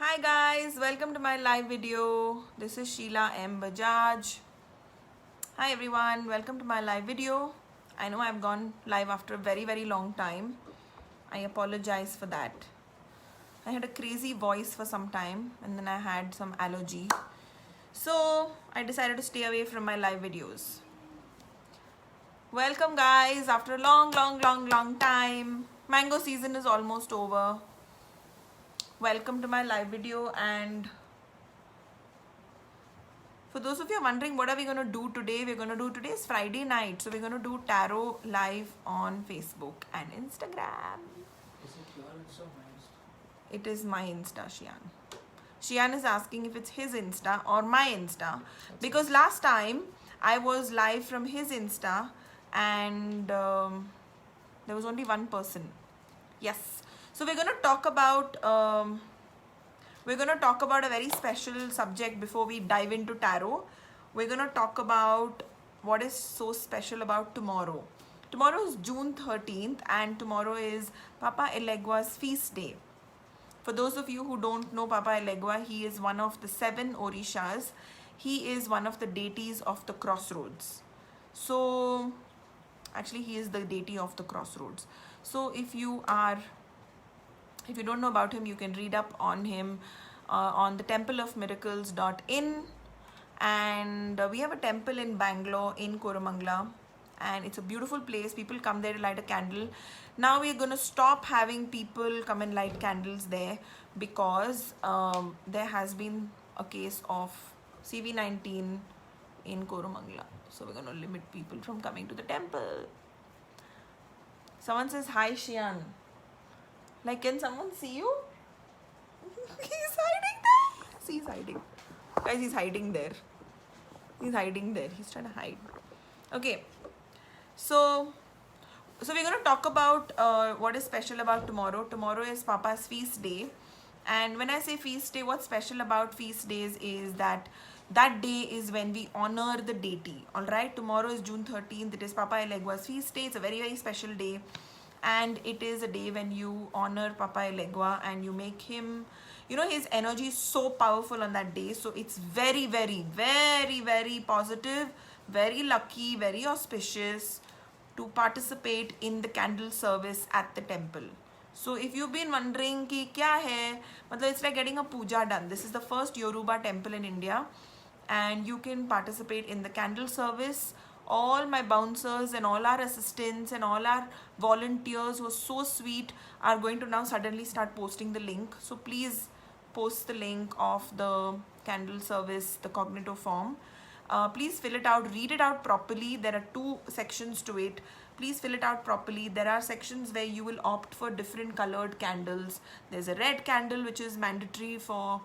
Hi guys, welcome to my live video. This is Sheila M. Bajaj. Hi everyone, welcome to my live video. I know I've gone live after a very long time. I apologize for that. I had a crazy voice for some time and then I had some allergy. So I decided to stay away from my live videos. Welcome guys, after a long time. Mango season is almost over. Welcome to my live video, and for those of you wondering what are we going to do today, today is Friday night, so we're going to do tarot live on Facebook and Instagram. Is it your Insta or my Insta? It is my Insta, Shian. Shian is asking if it's his Insta or my Insta, because last time I was live from his Insta and there was only one person. Yes. So we're going to talk about a very special subject before we dive into tarot. We're going to talk about what is so special about tomorrow. Tomorrow is June 13th and tomorrow is Papa Elegwa's feast day. For those of you who don't know Papa Elegwa, he is one of the 7 Orishas. He is one of the deities of the crossroads. So, actually he is the deity of the crossroads. So if you don't know about him, you can read up on him on the templeofmiracles.in, and we have a temple in Bangalore in Koramangala, and it's a beautiful place. People come there to light a candle. Now we're going to stop having people come and light candles there because there has been a case of CV19 in Koramangala. So we're going to limit people from coming to the temple. Someone says, hi Shian. Like, can someone see you? He's hiding there. See, he's hiding. Guys, he's hiding there. He's hiding there. He's trying to hide. Okay. So we're going to talk about what is special about tomorrow. Tomorrow is Papa's feast day. And when I say feast day, what's special about feast days is that day is when we honor the deity. Alright, tomorrow is June 13th. It is Papa Elegwa's feast day. It's a very special day. And it is a day when you honor Papa Elegwa and you make him, his energy is so powerful on that day. So it's very positive, very lucky, very auspicious to participate in the candle service at the temple. So if you've been wondering ki kya hai, it's like getting a puja done. This is the first Yoruba temple in India, and you can participate in the candle service. All my bouncers and all our assistants and all our volunteers who are so sweet are going to now suddenly start posting the link. So please post the link of the candle service, the cognito form. Please fill it out, read it out properly. There are 2 sections to it. Please fill it out properly. There are sections where you will opt for different colored candles. There's a red candle which is mandatory for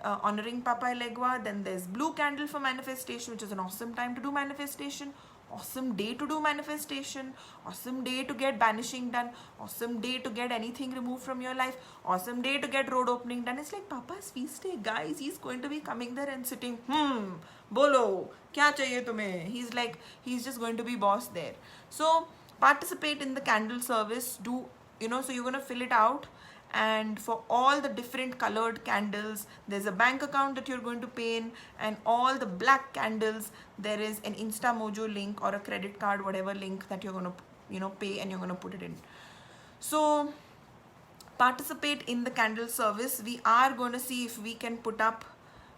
honoring Papa Elegwa. Then there's blue candle for manifestation, which is an awesome time to do manifestation. Awesome day to do manifestation. Awesome day to get banishing done. Awesome day to get anything removed from your life. Awesome day to get road opening done. It's like Papa's feast day, guys. He's going to be coming there and sitting, bolo, kya chahiye tumhe? He's just going to be boss there. So participate in the candle service. So you're going to fill it out. And for all the different colored candles, there's a bank account that you're going to pay in, and all the black candles, there is an InstaMojo link or a credit card, whatever link that you're going to pay, and you're going to put it in. So participate in the candle service. We are going to see if we can put up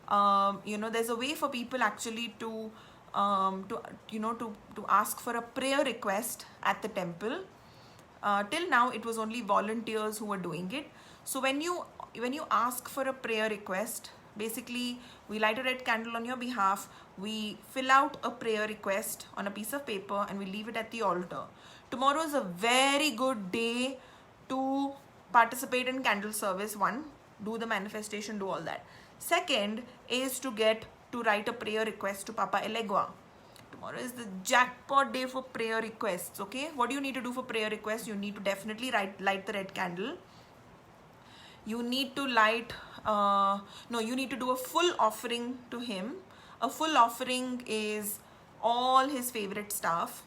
there's a way for people actually to ask for a prayer request at the temple. Till now it was only volunteers who were doing it. So when you ask for a prayer request, basically we light a red candle on your behalf, we fill out a prayer request on a piece of paper, and we leave it at the altar. Tomorrow is a very good day to participate in candle service. 1, do the manifestation, do all that. 2nd is to write a prayer request to Papa Elegwa. Tomorrow is the jackpot day for prayer requests. Okay, what do you need to do for prayer requests? You need to definitely light the red candle. You need to you need to do a full offering to him. A full offering is all his favorite stuff.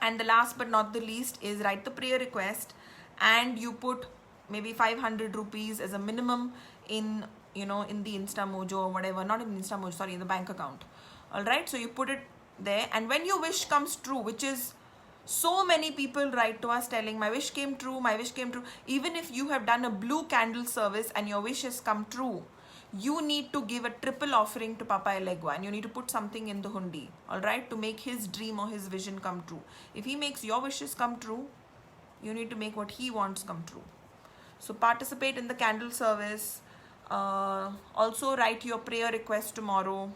And the last but not the least is write the prayer request, and you put maybe 500 rupees as a minimum in, you know, in the InstaMojo or whatever, not in InstaMojo, sorry, in the bank account. All right, so you put it there, and when your wish comes true, which is so many people write to us telling my wish came true, my wish came true. Even if you have done a blue candle service and your wish has come true, you need to give a triple offering to Papa Elegua, and you need to put something in the hundi, all right, to make his dream or his vision come true. If he makes your wishes come true, you need to make what he wants come true. So participate in the candle service. Also write your prayer request tomorrow.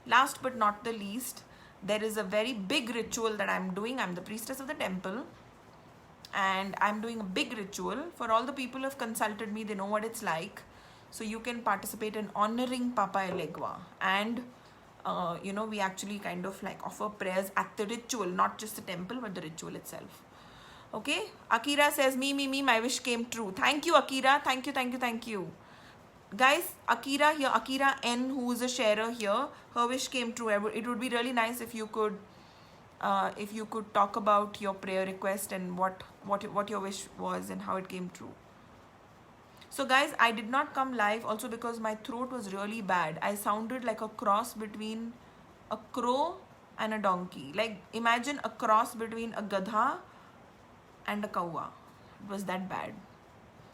Last but not the least, there is a very big ritual that I'm doing. I'm the priestess of the temple, and I'm doing a big ritual. For all the people who have consulted me, they know what it's like. So you can participate in honoring Papa Elegua, and you know, we actually kind of like offer prayers at the ritual, not just the temple but the ritual itself. Okay, Akira says me, my wish came true. Thank you, Akira. Thank you guys. Akira here, Akira N, who is a sharer here, her wish came true. It would be really nice if you could talk about your prayer request and what your wish was and how it came true. So guys, I did not come live also because my throat was really bad. I sounded like a cross between a crow and a donkey. Like imagine a cross between a gadha and a kawa. It was that bad.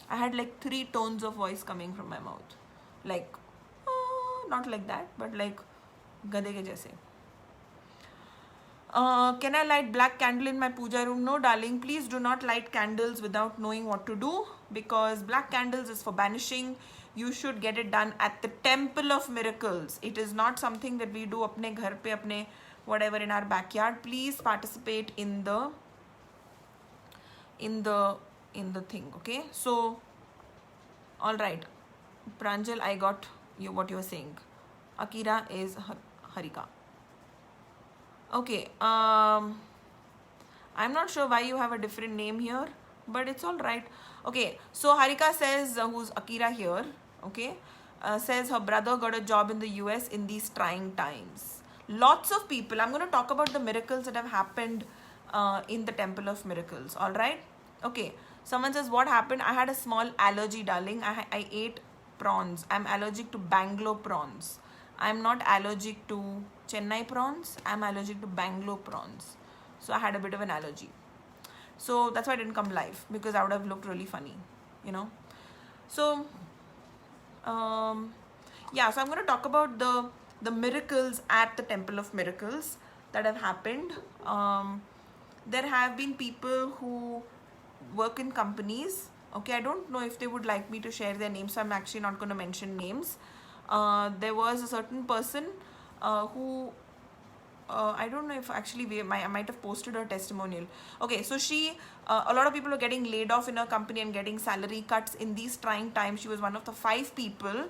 I had like 3 tones of voice coming from my mouth. Like, not like that, but like gadhe ke jaise. Can I light black candle in my puja room? No, darling. Please do not light candles without knowing what to do, because black candles is for banishing. You should get it done at the Temple of Miracles. It is not something that we do apne ghar pe, apne whatever in our backyard. Please participate in the thing. Okay, so all right, Pranjal, I got you what you were saying. Akira is Harika. Okay, I'm not sure why you have a different name here, but it's all right. Okay, so Harika says, who's Akira here, okay, says her brother got a job in the US in these trying times. Lots of people, I'm going to talk about the miracles that have happened in the Temple of Miracles, all right? Okay, someone says, what happened? I had a small allergy, darling. I ate prawns. I'm allergic to Bangalore prawns. I'm not allergic to Chennai prawns. I'm allergic to Bangalore prawns. So I had a bit of an allergy. So that's why I didn't come live, because I would have looked really funny, you know. So, yeah, so I'm going to talk about the miracles at the Temple of Miracles that have happened. There have been people who work in companies. Okay, I don't know if they would like me to share their names, so I'm actually not going to mention names. There was a certain person who I don't know if actually I might have posted her testimonial. Okay, so she a lot of people are getting laid off in her company and getting salary cuts in these trying times. She was one of the 5 people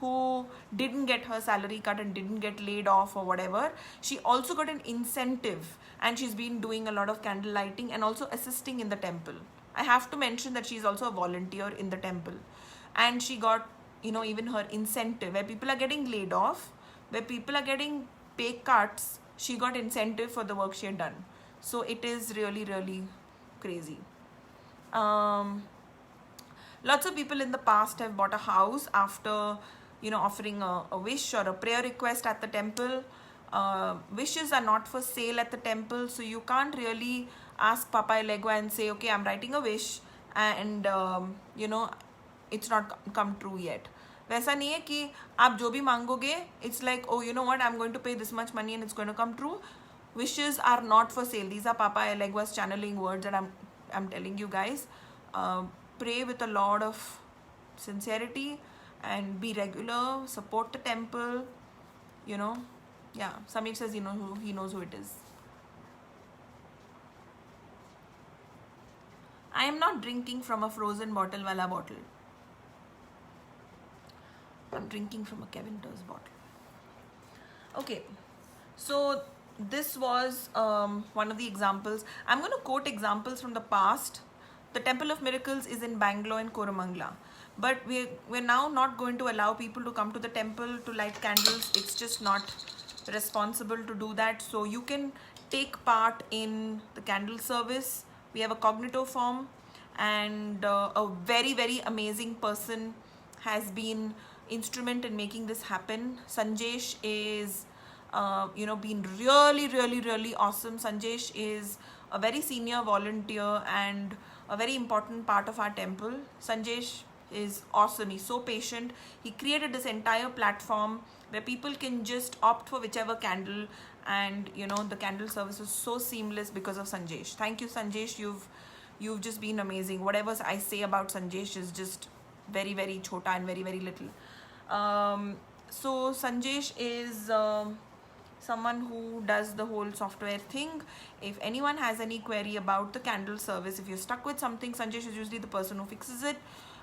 who didn't get her salary cut and didn't get laid off or whatever. She also got an incentive, and she's been doing a lot of candle lighting and also assisting in the temple. I have to mention that she's also a volunteer in the temple, and she got, you know, even her incentive. Where people are getting laid off, where people are getting pay cuts, she got incentive for the work she had done. So it is really, really crazy. Lots of people in the past have bought a house after, you know, offering a wish or a prayer request at the temple. Wishes are not for sale at the temple, so you can't really ask Papa Elegua and say, okay, I'm writing a wish and you know, it's not come true yet. वैसा नहीं है कि आप जो भी मांगोगे, it's like, oh, you know what, I'm going to pay this much money and it's going to come true. Wishes are not for sale. These are Papa Elegua's channeling words that I'm telling you guys. Pray with a lot of sincerity and be regular. Support the temple. You know, yeah. Samir says he knows who it is. I am not drinking from a frozen bottle, wala bottle. I'm drinking from a Kevin Turs bottle. Okay, so this was one of the examples. I'm going to quote examples from the past. The Temple of Miracles is in Bangalore and Koramangala. But we're now not going to allow people to come to the temple to light candles. It's just not responsible to do that. So you can take part in the candle service. We have a cognito form, and a very, very amazing person has been instrument in making this happen. Sanjesh is been really, really, really awesome. Sanjesh is a very senior volunteer and a very important part of our temple. Sanjesh is awesome. He's so patient. He created this entire platform where people can just opt for whichever candle, and the candle service is so seamless because of Sanjesh. Thank you, Sanjesh. You've just been amazing. Whatever I say about Sanjesh is just very, very chota and very, very little. So Sanjesh is someone who does the whole software thing. If anyone has any query about the candle service, if you're stuck with something, Sanjesh is usually the person who fixes it.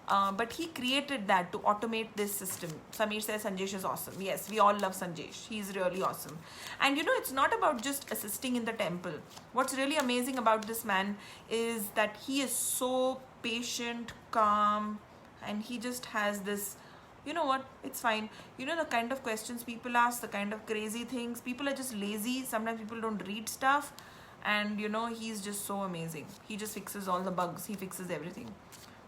But he created that to automate this system. Samir says Sanjesh is awesome. Yes, we all love Sanjesh. He's really awesome. And it's not about just assisting in the temple. What's really amazing about this man is that he is so patient, calm, and he just has this, it's fine. The kind of questions people ask, the kind of crazy things, people are just lazy. Sometimes people don't read stuff, and he's just so amazing. He just fixes all the bugs. He fixes everything.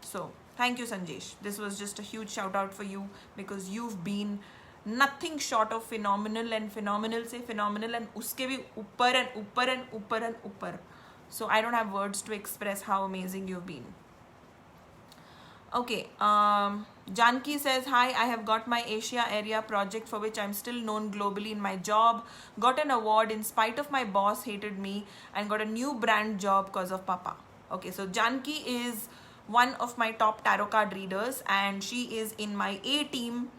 So thank you, Sanjesh. This was just a huge shout out for you, because you've been nothing short of phenomenal, and phenomenal say phenomenal and uske bhi upar and upar and upar and upar. So I don't have words to express how amazing you've been. Okay, Janki says, hi, I have got my Asia area project for which I'm still known globally in my job. Got an award in spite of my boss hated me, and got a new brand job because of Papa. Okay, so Janki is one of my top tarot card readers, and she is in my A team.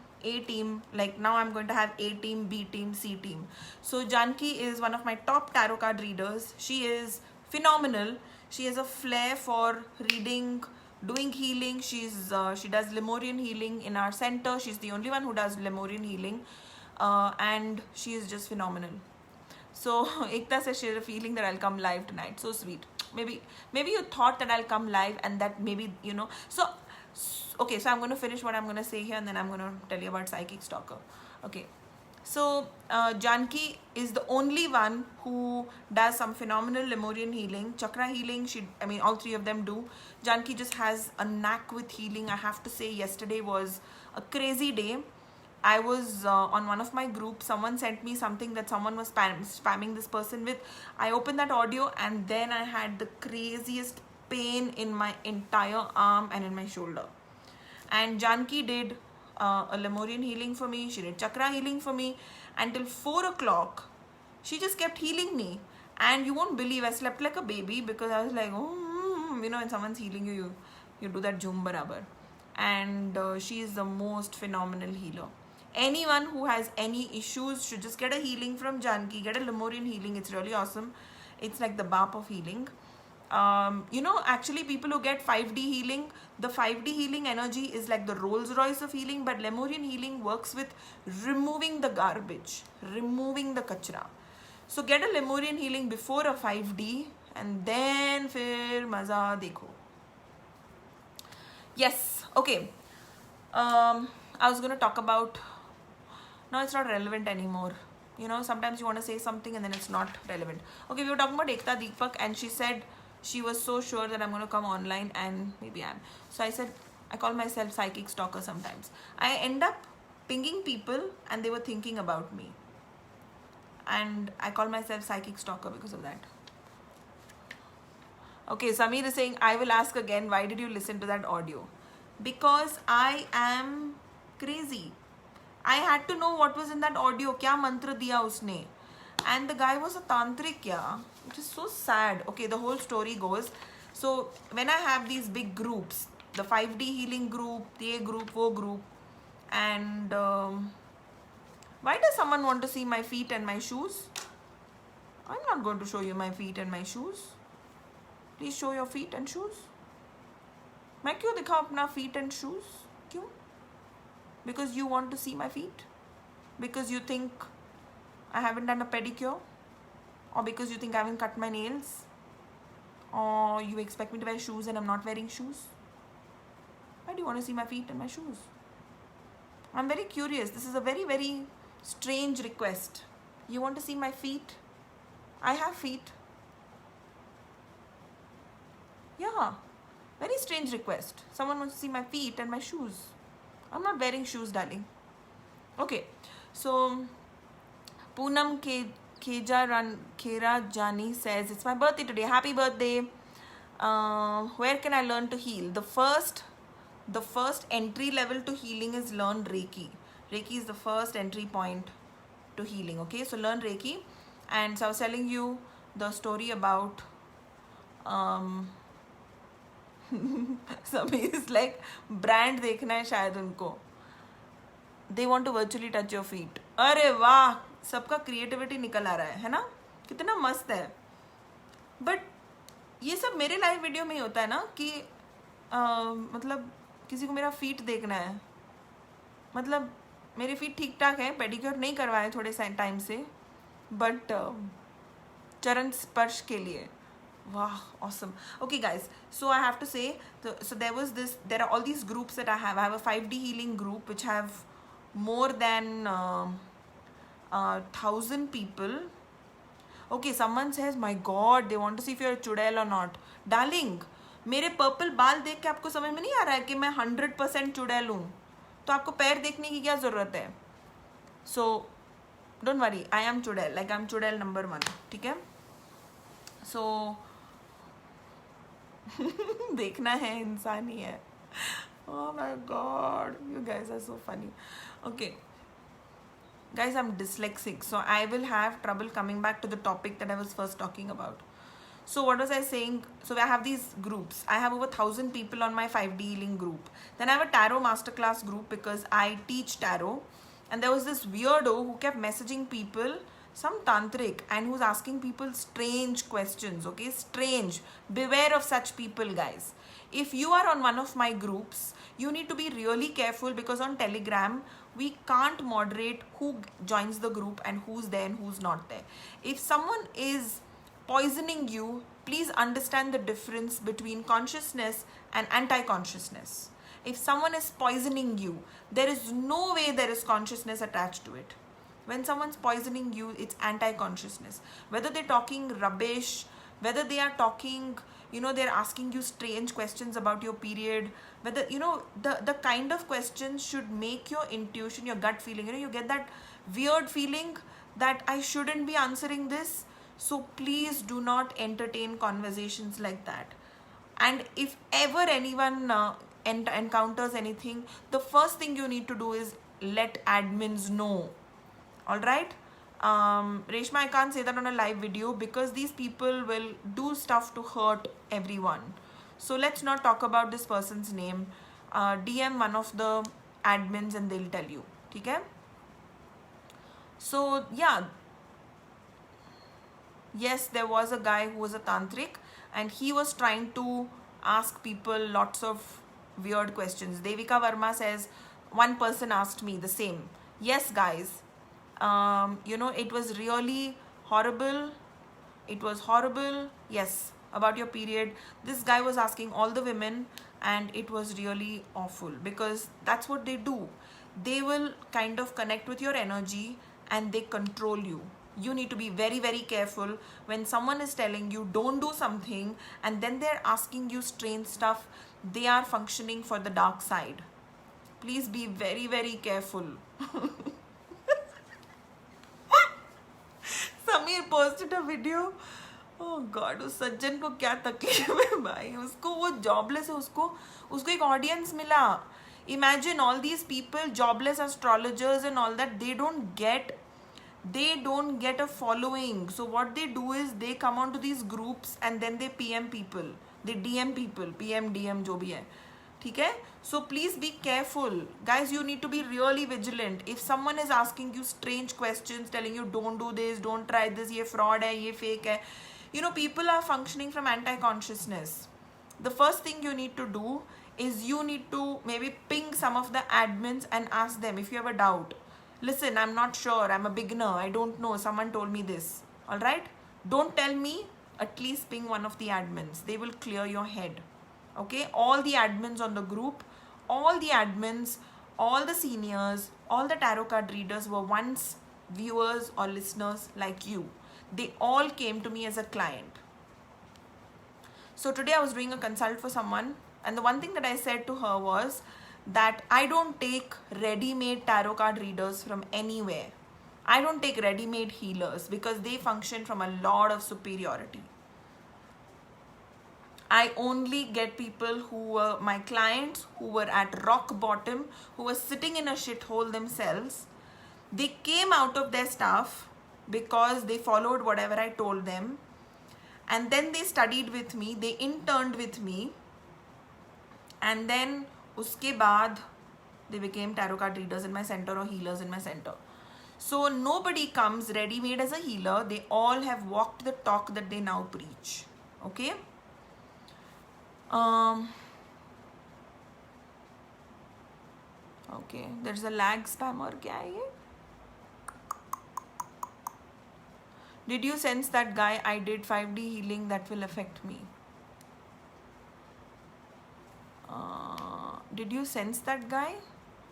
Like now I'm going to have A team, B team, C team. So Janki is one of my top tarot card readers. She is phenomenal. She has a flair for reading, doing healing. She does Lemurian healing in our center. She's the only one who does Lemurian healing, and she is just phenomenal. So Ekta says she has a feeling that I'll come live tonight. So sweet. Maybe you thought that I'll come live, and that maybe so okay, so I'm going to finish what I'm going to say here, and then I'm going to tell you about Psychic Stalker. Okay, so Janki is the only one who does some phenomenal Lemurian healing, chakra healing. All three of them do. Janki just has a knack with healing. I have to say, yesterday was a crazy day. I was on one of my groups. Someone sent me something that someone was spamming this person with. I opened that audio, and then I had the craziest pain in my entire arm and in my shoulder. And Janki did a Lemurian healing for me. She did chakra healing for me until 4 o'clock. She just kept healing me, and you won't believe, I slept like a baby, because I was like, when someone's healing you, you do that jhum barabar. And she is the most phenomenal healer. Anyone who has any issues should just get a healing from Janki. Get a Lemurian healing. It's really awesome. It's like the BAP of healing. Actually people who get 5D healing, the 5D healing energy is like the Rolls Royce of healing, but Lemurian healing works with removing the garbage, removing the kachra. So get a Lemurian healing before a 5D, and then fir maza dekho. Yes, okay. I was going to talk about, no, it's not relevant anymore. Sometimes you want to say something and then it's not relevant. Okay, we were talking about Ekta Deepak, and she said she was so sure that I'm going to come online, and maybe I am. So I said, I call myself Psychic Stalker sometimes. I end up pinging people and they were thinking about me. And I call myself Psychic Stalker because of that. Okay, Samir is saying, I will ask again, why did you listen to that audio? Because I am crazy. I had to know what was in that audio. Kya mantra diya usne? And the guy was a tantric, yeah. It is so sad. Okay, the whole story goes. So when I have these big groups, the 5D healing group, the A group, O group, and why does someone want to see my feet and my shoes? I'm not going to show you my feet and my shoes. Please show your feet and shoes. मैं क्यों दिखाऊं अपना feet and shoes? क्यों? Because you want to see my feet? Because you think I haven't done a pedicure? Or because you think I haven't cut my nails? Or you expect me to wear shoes and I'm not wearing shoes? Why do you want to see my feet and my shoes? I'm very curious. This is a very, very strange request. You want to see my feet? I have feet. Yeah. Very strange request. Someone wants to see my feet and my shoes. I'm not wearing shoes, darling. Okay, so Poonam Khera Jani says, it's my birthday today. Happy birthday. Where can I learn to heal? The first entry level to healing is learn Reiki. Reiki is the first entry point to healing. Okay, so learn Reiki. And so I was telling you the story about Samir is like brand देखना है शायद उनको. They want to virtually touch your feet. अरे वाह, सबका creativity निकल आ रहा है ना, कितना मस्त है. बट ये सब मेरे लाइव वीडियो में ही होता है ना कि मतलब किसी को मेरा फीट देखना है. मतलब मेरे फीट ठीक ठाक है, पेडिक्योर नहीं करवाए थोड़े टाइम से, बट चरण स्पर्श के लिए. Wow, awesome. Okay guys, so I have to say, so there are all these groups that I have a 5D healing group which have more than 1,000 people. Okay, someone says, my god, they want to see if you're a चुड़ैल or not. Darling, मेरे purple बाल देख के आपको समझ में नहीं आ रहा है कि मैं 100% चुड़ैल हूँ? तो आपको पैर देखने की क्या ज़रूरत है? So don't worry, I am चुड़ैल, like I'm चुड़ैल number 1. ठीक है? So देखना है, इंसान ही है. Oh my god, you guys are so funny. Okay guys, I'm dyslexic, so I will have trouble coming back to the topic that I was first talking about. So what was I saying? So I have these groups. I have over 1,000 people on my 5D healing group. Then I have a tarot masterclass group because I teach tarot. And there was this weirdo who kept messaging people, some tantric, and who's asking people strange questions. Okay, strange. Beware of such people, guys. If you are on one of my groups, you need to be really careful because on Telegram we can't moderate who joins the group and who's there and who's not there. If someone is poisoning you, please understand the difference between consciousness and anti-consciousness. If someone is poisoning you, there is no way there is consciousness attached to it. When someone's poisoning you, it's anti-consciousness. Whether they're talking rubbish, whether they are talking, they're asking you strange questions about your period, whether, the kind of questions should make your intuition, your gut feeling, you get that weird feeling that I shouldn't be answering this. So please do not entertain conversations like that. And if ever anyone encounters anything, the first thing you need to do is let admins know. Alright? Reshma, I can't say that on a live video because these people will do stuff to hurt everyone. So let's not talk about this person's name. DM one of the admins and they'll tell you. Okay? So yeah. Yes, there was a guy who was a tantric and he was trying to ask people lots of weird questions. Devika Verma says, one person asked me the same. Yes, guys. It was really horrible. It was horrible. Yes, about your period. This guy was asking all the women and it was really awful because that's what they do. They will kind of connect with your energy and they control you. You need to be very, very careful when someone is telling you don't do something and then they're asking you strange stuff. They are functioning for the dark side. Please be very, very careful. Samir posted a video. Oh God, उस सज्जन को क्या तकलीफ है भाई. उसको वो jobless है, उसको एक ऑडियंस मिला. Imagine all these people, jobless astrologers and all that, they don't get a following. So what they do is they come onto these groups and then they PM people, they DM people, PM DM जो भी है. ठीक है? So please be careful, guys. You need to be really vigilant. If someone is asking you strange questions, telling you don't do this, don't try this, ये fraud है, ये fake है, people are functioning from anti-consciousness. The first thing you need to do is you need to maybe ping some of the admins and ask them if you have a doubt. Listen, I'm not sure, I'm a beginner, I don't know, someone told me this. Alright? Don't tell me, at least ping one of the admins. They will clear your head. Okay? All the admins on the group, all the admins, all the seniors, all the tarot card readers were once viewers or listeners like you. They all came to me as a client. So today I was doing a consult for someone And the one thing that I said to her was that I don't take ready-made tarot card readers from anywhere. I don't take ready-made healers because they function from a lot of superiority. I only get people who were my clients, who were at rock bottom, who were sitting in a shithole themselves. They came out of their stuff because they followed whatever I told them. And then they studied with me, they interned with me. And then uske baad, they became tarot card readers in my center or healers in my center. So nobody comes ready-made as a healer. They all have walked the talk that they now preach. Okay? Okay, there's a lag spammer. क्या है ये? Did you sense that guy? I did 5D healing that will affect me. Did you sense that guy?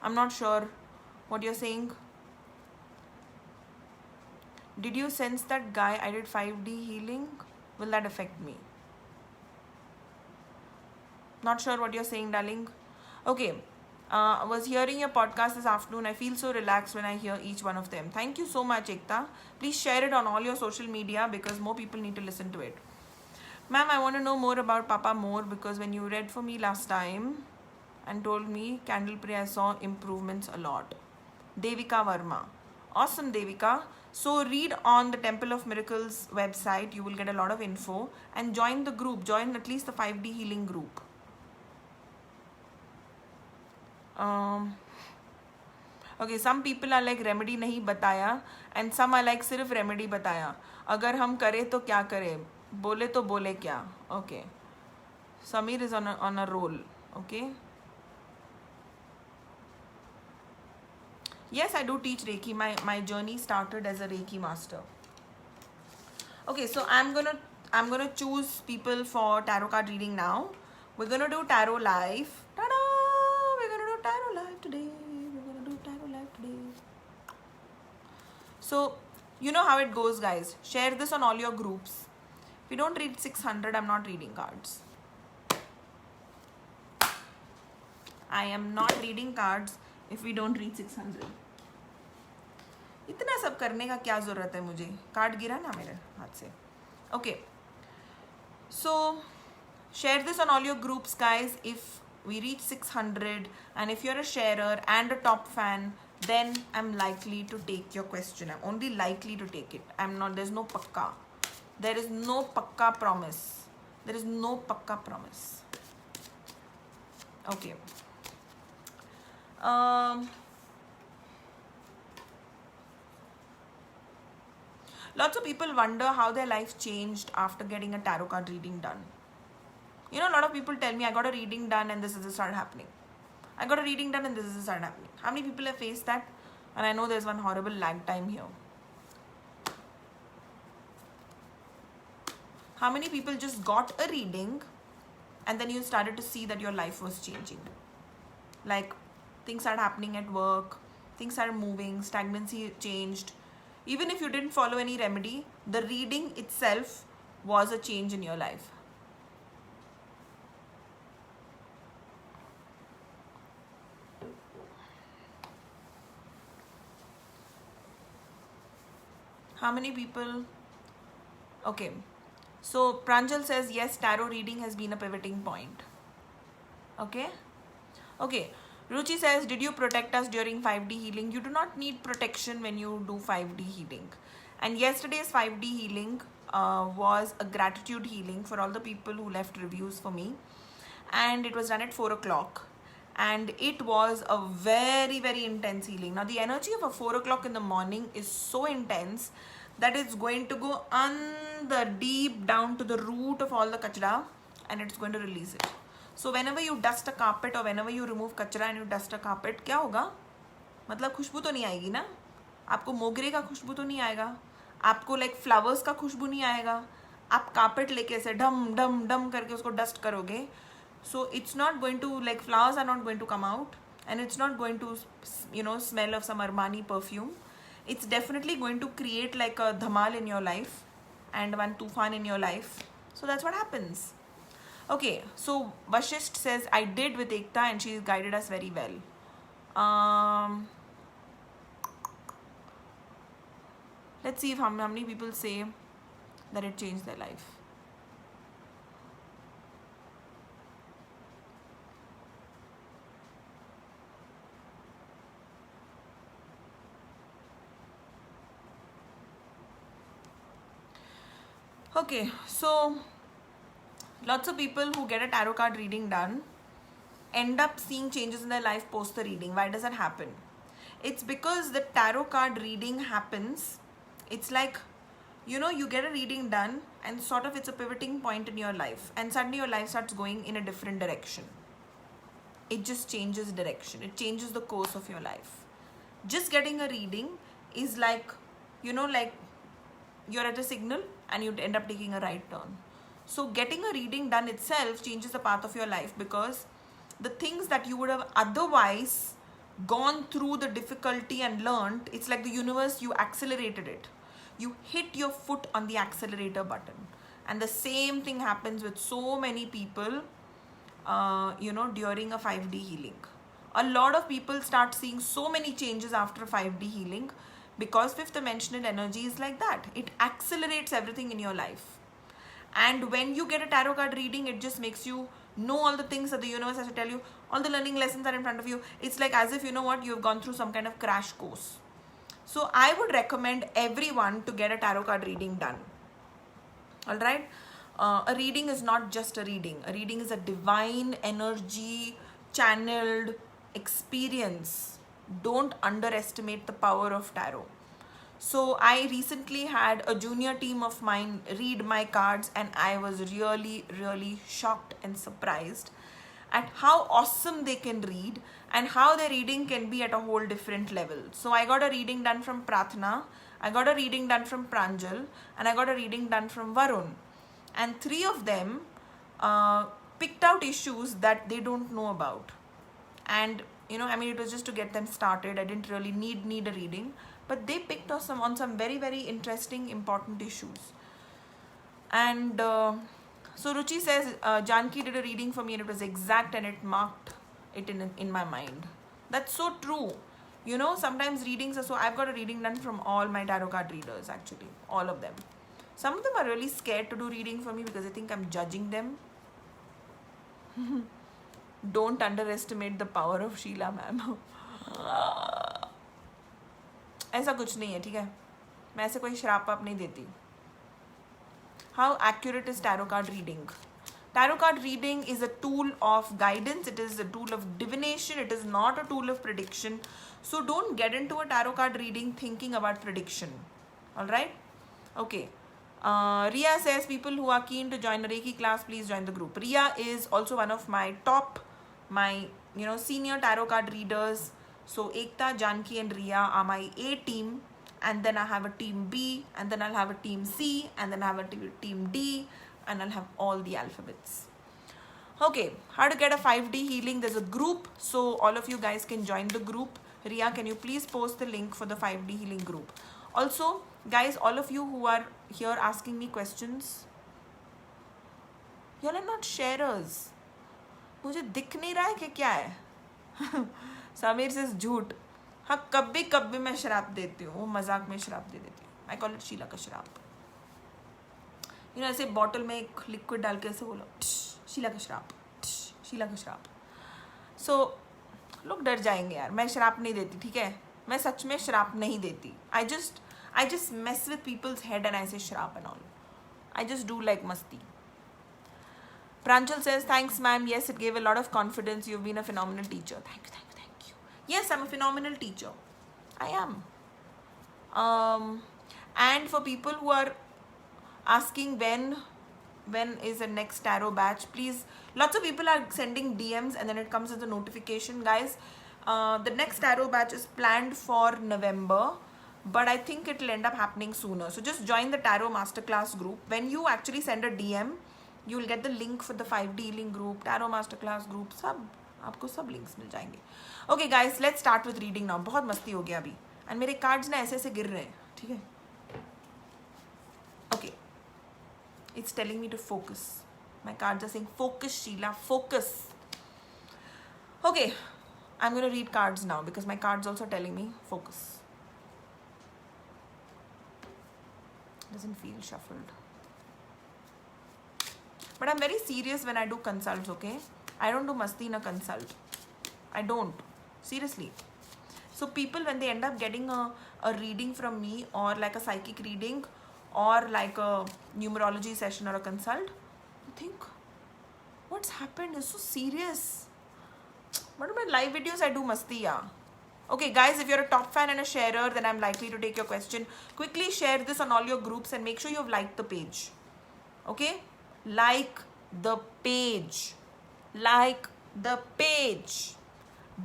I'm not sure what you're saying. Did you sense that guy? I did 5D healing. Will that affect me? Not sure what you're saying, darling. Okay. I was hearing your podcast this afternoon. I feel so relaxed when I hear each one of them. Thank you so much, Ekta. Please share it on all your social media because more people need to listen to it. Ma'am, I want to know more about Papa more because when you read for me last time and told me Candle Pray, I saw improvements a lot. Devika Verma. Awesome, Devika. So read on the Temple of Miracles website. You will get a lot of info and join the group. Join at least the 5D healing group. Okay, some people are like remedy नहीं बताया and some are like सिर्फ remedy बताया. अगर हम करें तो क्या करें? बोले तो बोले क्या? Okay. Samir is on a roll. Okay. Yes, I do teach Reiki. My journey started as a Reiki master. Okay, so I'm gonna choose people for tarot card reading now. We're gonna do tarot live. Ta-da! We're gonna do tarot live today. So, you know how it goes, guys. Share this on all your groups. If you don't read 600, I'm not reading cards. I am not reading cards if we don't read 600. इतना सब करने का क्या ज़रूरत है मुझे? Card गिरा ना मेरे हाथ से. Okay. So, share this on all your groups, guys. If we reach 600 and if you're a sharer and a top fan, then I'm likely to take your question. I'm only likely to take it. I'm not, there's no pakka. There is no pakka promise. There is no pakka promise. Okay. Lots of people wonder how their life changed after getting a tarot card reading done. You know, a lot of people tell me, I got a reading done and this is started happening. I got a reading done and this is started happening. How many people have faced that? And I know there's one horrible lag time here. How many people just got a reading and then you started to see that your life was changing? Like things started happening at work, things started moving, stagnancy changed. Even if you didn't follow any remedy, the reading itself was a change in your life. How many people? Okay. So Pranjal says, yes, tarot reading has been a pivoting point. Okay. Okay. Ruchi says, did you protect us during 5D healing? You do not need protection when you do 5D healing. And yesterday's 5D healing was a gratitude healing for all the people who left reviews for me. And it was done at 4 o'clock. And it was a very, very intense healing. Now, the energy of a 4 o'clock in the morning is so intense that it's going to go deep down to the root of all the kachra and it's going to release it. So whenever you dust a carpet or whenever you remove kachra and you dust a carpet, क्या होगा? मतलब खुशबू तो नहीं आएगी ना? आपको मोगरे का खुशबू तो नहीं आएगा? आपको like flowers का खुशबू नहीं आएगा? आप carpet लेके ऐसे डम डम डम करके उसको dust करोगे. So it's not going to, like, flowers are not going to come out and it's not going to, you know, smell of some Armani perfume. It's definitely going to create like a dhamal in your life and one tufan in your life. So that's what happens. Okay, so Vashist says, I did with Ekta and she guided us very well. Let's see if how many people say that it changed their life. Okay, so lots of people who get a tarot card reading done end up seeing changes in their life post the reading. Why does that happen? It's because the tarot card reading happens. It's like, you know, you get a reading done and sort of it's a pivoting point in your life, and suddenly your life starts going in a different direction. It just changes direction. It changes the course of your life. Just getting a reading is like, you know, like you're at a signal and you end up taking a right turn. So getting a reading done itself changes the path of your life, because the things that you would have otherwise gone through the difficulty and learned, it's like the universe, you accelerated it. You hit your foot on the accelerator button. And the same thing happens with so many people, you know, during a 5D healing. A lot of people start seeing so many changes after 5D healing, because fifth dimensional energy is like that. It accelerates everything in your life. And when you get a tarot card reading, it just makes you know all the things that the universe has to tell you. All the learning lessons are in front of you. It's like as if, you know what, you've gone through some kind of crash course. So I would recommend everyone to get a tarot card reading done. Alright? A reading is not just a reading. A reading is a divine energy channeled experience. Don't underestimate the power of tarot. So I recently had a junior team of mine read my cards, and I was really, really shocked and surprised at how awesome they can read and how their reading can be at a whole different level. So I got a reading done from Prathna, I got a reading done from Pranjal, and I got a reading done from Varun. And three of them picked out issues that they don't know about. And, you know, I mean, it was just to get them started. I didn't really need a reading. But they picked us on some very, very interesting, important issues. And so Ruchi says, Janki did a reading for me and it was exact and it marked it in my mind. That's so true. You know, sometimes readings are so... I've got a reading done from all my tarot card readers, actually. All of them. Some of them are really scared to do reading for me because they think I'm judging them. Don't underestimate the power of Sheila, ma'am. ऐसा कुछ नहीं है, ठीक है? मैं ऐसे कोई श्राप आप नहीं देती. How accurate is tarot card reading? Tarot card reading is a tool of guidance. It is a tool of divination. It is not a tool of prediction. So don't get into a tarot card reading thinking about prediction. Alright? Okay. Ria says, people who are keen to join a Reiki class, please join the group. Ria is also one of my top, senior tarot card readers. So Ekta, Janki and Ria are my A team, and then I have a team B, and then I'll have a team C, and then I have a team D, and I'll have all the alphabets. Okay, how to get a 5D healing? There's a group, so all of you guys can join the group. Ria, can you please post the link for the 5D healing group? Also, guys, all of you who are here asking me questions, y'all are not sharers. मुझे दिख नहीं रहा है कि क्या है? समीर से झूठ. हाँ, कभी मैं शराब देती हूँ. वो मजाक में शराब दे देती हूँ. I call it शीला का शराब. You know, ऐसे बॉटल में एक लिक्विड डाल के ऐसे बोलो, शीला का शराब, शीला का शराब. So लोग डर जाएंगे यार. मैं शराब नहीं देती, ठीक है? मैं सच में शराब नहीं देती. I just mess with people's head and I say शराब and all. I just do like masti. Pranjal says, thanks ma'am. Yes, it gave a lot of confidence. You've been a phenomenal teacher. Thank you. Yes, I'm a phenomenal teacher. I am. And for people who are asking when is the next tarot batch, please, lots of people are sending DMs and then it comes as a notification. Guys, the next tarot batch is planned for November, but I think it will end up happening sooner. So just join the Tarot Masterclass group. When you actually send a DM, you will get the link for the 5D healing group, Tarot Masterclass group, आपको सब links मिल जाएंगे. Okay guys, let's start with reading now. बहुत मस्ती हो गया अभी. And मेरे cards ना ऐसे गिर रहे हैं, ठीक है? Okay. It's telling me to focus. My cards are saying focus, Sheila, focus. Okay, I'm going to read cards now because my cards also telling me focus. Doesn't feel shuffled. But I'm very serious when I do consults, okay? I don't do masti in a consult. I don't. Seriously. So people, when they end up getting a reading from me, or like a psychic reading, or like a numerology session or a consult, you think, what's happened? It's so serious. But in my live videos, I do masti, yeah. Okay, guys, if you're a top fan and a sharer, then I'm likely to take your question. Quickly share this on all your groups and make sure you've liked the page. Okay? Like the page. Like the page.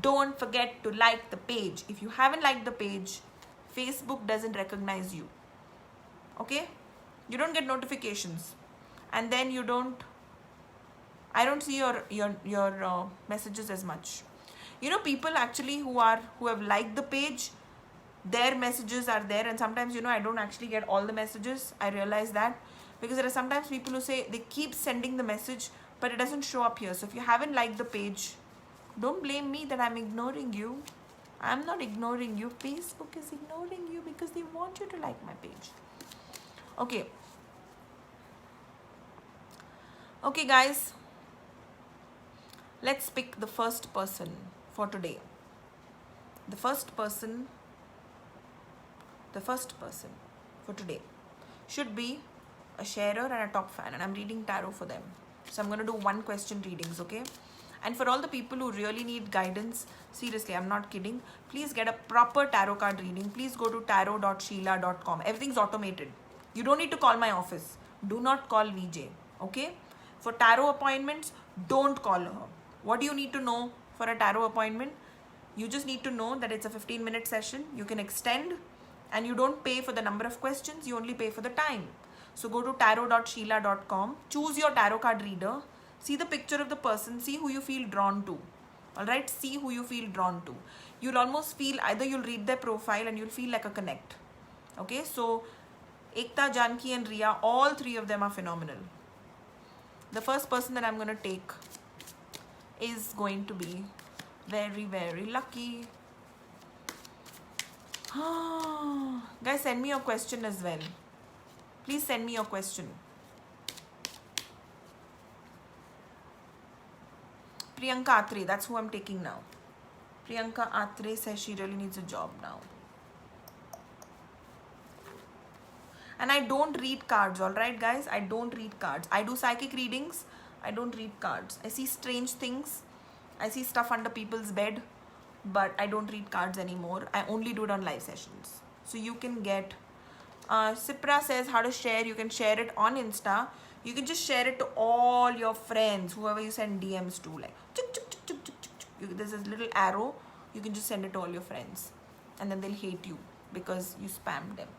Don't forget to like the page. If you haven't liked the page, Facebook doesn't recognize you. Okay? You don't get notifications. And then you don't... I don't see your messages as much. You know, people actually who have liked the page, their messages are there, and sometimes, you know, I don't actually get all the messages. I realize that because there are sometimes people who say they keep sending the message, but it doesn't show up here. So if you haven't liked the page, don't blame me that I'm ignoring you. I'm not ignoring you. Facebook is ignoring you because they want you to like my page. Okay. Okay, guys. Let's pick the first person for today. The first person for today should be a sharer and a top fan, and I'm reading tarot for them. So I'm going to do 1 question readings, okay? And for all the people who really need guidance, seriously, I'm not kidding, please get a proper tarot card reading. Please go to tarot.sheila.com. Everything's automated. You don't need to call my office. Do not call VJ, okay? For tarot appointments, don't call her. What do you need to know for a tarot appointment? You just need to know that it's a 15-minute session. You can extend, and you don't pay for the number of questions. You only pay for the time. So go to tarot.sheila.com. Choose your tarot card reader. See the picture of the person. See who you feel drawn to. Alright? See who you feel drawn to. You'll almost feel, either you'll read their profile and you'll feel like a connect. Okay? So Ekta, Janki and Riya, all 3 of them are phenomenal. The first person that I'm going to take is going to be very, very lucky. Guys, send me your question as well. Please send me your question. Priyanka Atre, that's who I'm taking now. Priyanka Atre says she really needs a job now. And I don't read cards, alright guys? I don't read cards. I do psychic readings. I don't read cards. I see strange things. I see stuff under people's bed. But I don't read cards anymore. I only do it on live sessions. So you can get... Sipra says how to share. You can share it on Insta. You can just share it to all your friends. Whoever you send DMs to. Like, there's this little arrow. You can just send it to all your friends. And then they'll hate you because you spammed them.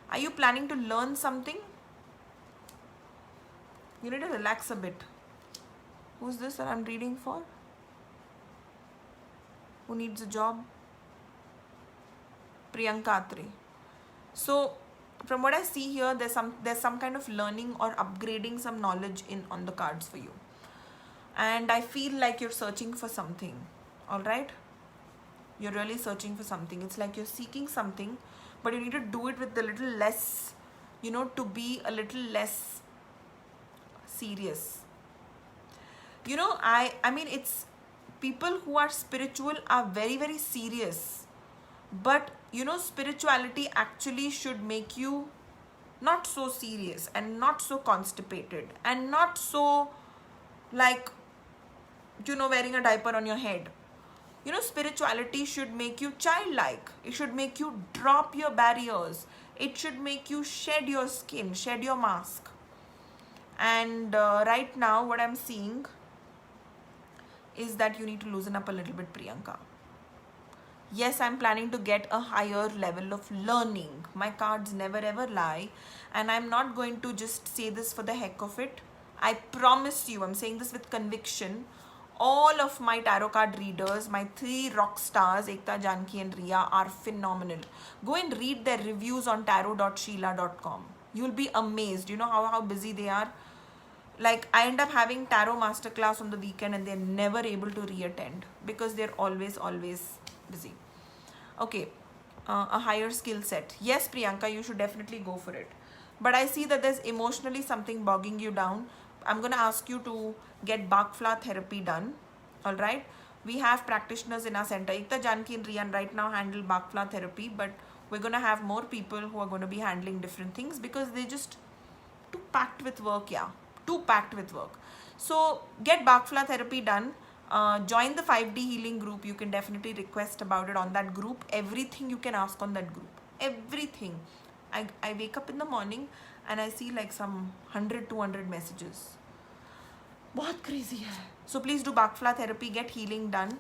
Are you planning to learn something? You need to relax a bit. Who's this that I'm reading for? Who needs a job? Priyanka Atre. So, from what I see here, there's some kind of learning or upgrading some knowledge on the cards for you. And I feel like you're searching for something. Alright? You're really searching for something. It's like you're seeking something, but you need to do it with a little less, you know, to be a little less serious. You know, I mean, it's people who are spiritual are very, very serious. But, you know, spirituality actually should make you not so serious and not so constipated and not so like, you know, wearing a diaper on your head. You know, spirituality should make you childlike. It should make you drop your barriers. It should make you shed your skin, shed your mask. And right now, what I'm seeing is that you need to loosen up a little bit, Priyanka. Yes, I'm planning to get a higher level of learning. My cards never ever lie. And I'm not going to just say this for the heck of it. I promise you, I'm saying this with conviction. All of my tarot card readers, my 3 rock stars, Ekta, Janki and Riya, are phenomenal. Go and read their reviews on tarot.sheila.com. You'll be amazed. You know how busy they are. Like, I end up having tarot masterclass on the weekend and they're never able to re-attend because they're always busy. Okay, a higher skill set. Yes, Priyanka, you should definitely go for it. But I see that there's emotionally something bogging you down. I'm going to ask you to get Bach flower therapy done. All right. We have practitioners in our center. Ekta, Janki and Rian right now handle Bach flower therapy, but we're going to have more people who are going to be handling different things because they just too packed with work. Yeah, too packed with work. So get Bach flower therapy done. Join the 5D healing group. You can definitely request about it on that group. Everything you can ask on that group. Everything. I wake up in the morning and I see like some 100-200 messages. बहुत crazy है. So please do Bach flower therapy, get healing done,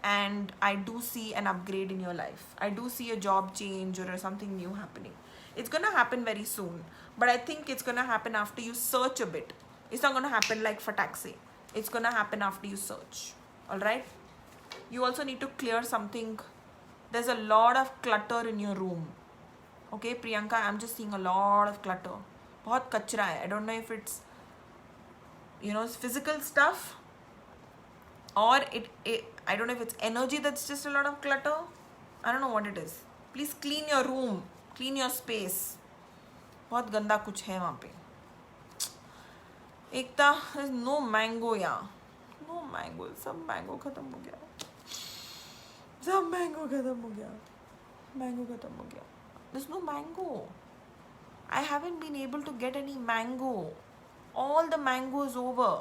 and I do see an upgrade in your life. I do see a job change or something new happening. It's gonna happen very soon, but I think it's gonna happen after you search a bit. It's not gonna happen like for taxi. It's gonna happen after you search. All right. You also need to clear something. There's a lot of clutter in your room. Okay, Priyanka, I'm just seeing a lot of clutter. बहुत कचरा है. I don't know if it's, you know, physical stuff or it I don't know if it's energy that's just a lot of clutter. I don't know what it is. Please clean your room, clean your space. बहुत गंदा कुछ है वहाँ पे. एकता, there's no mango यहाँ. No mango. सब mango खत्म हो गया. सब mango खत्म हो गया. Mango खत्म हो गया. There's no mango. I haven't been able to get any mango. All the mango is over.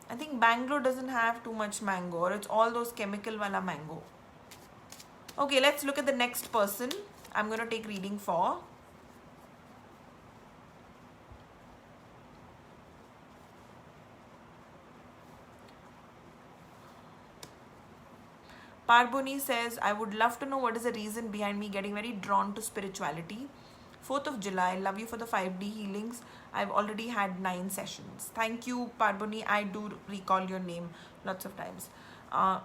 I think Bangalore doesn't have too much mango, or it's all those chemical wala mango. Okay, let's look at the next person. I'm going to take reading for. Parboni says, I would love to know what is the reason behind me getting very drawn to spirituality. 4th of July, love you for the 5D healings. I've already had 9 sessions. Thank you, Parboni. I do recall your name lots of times.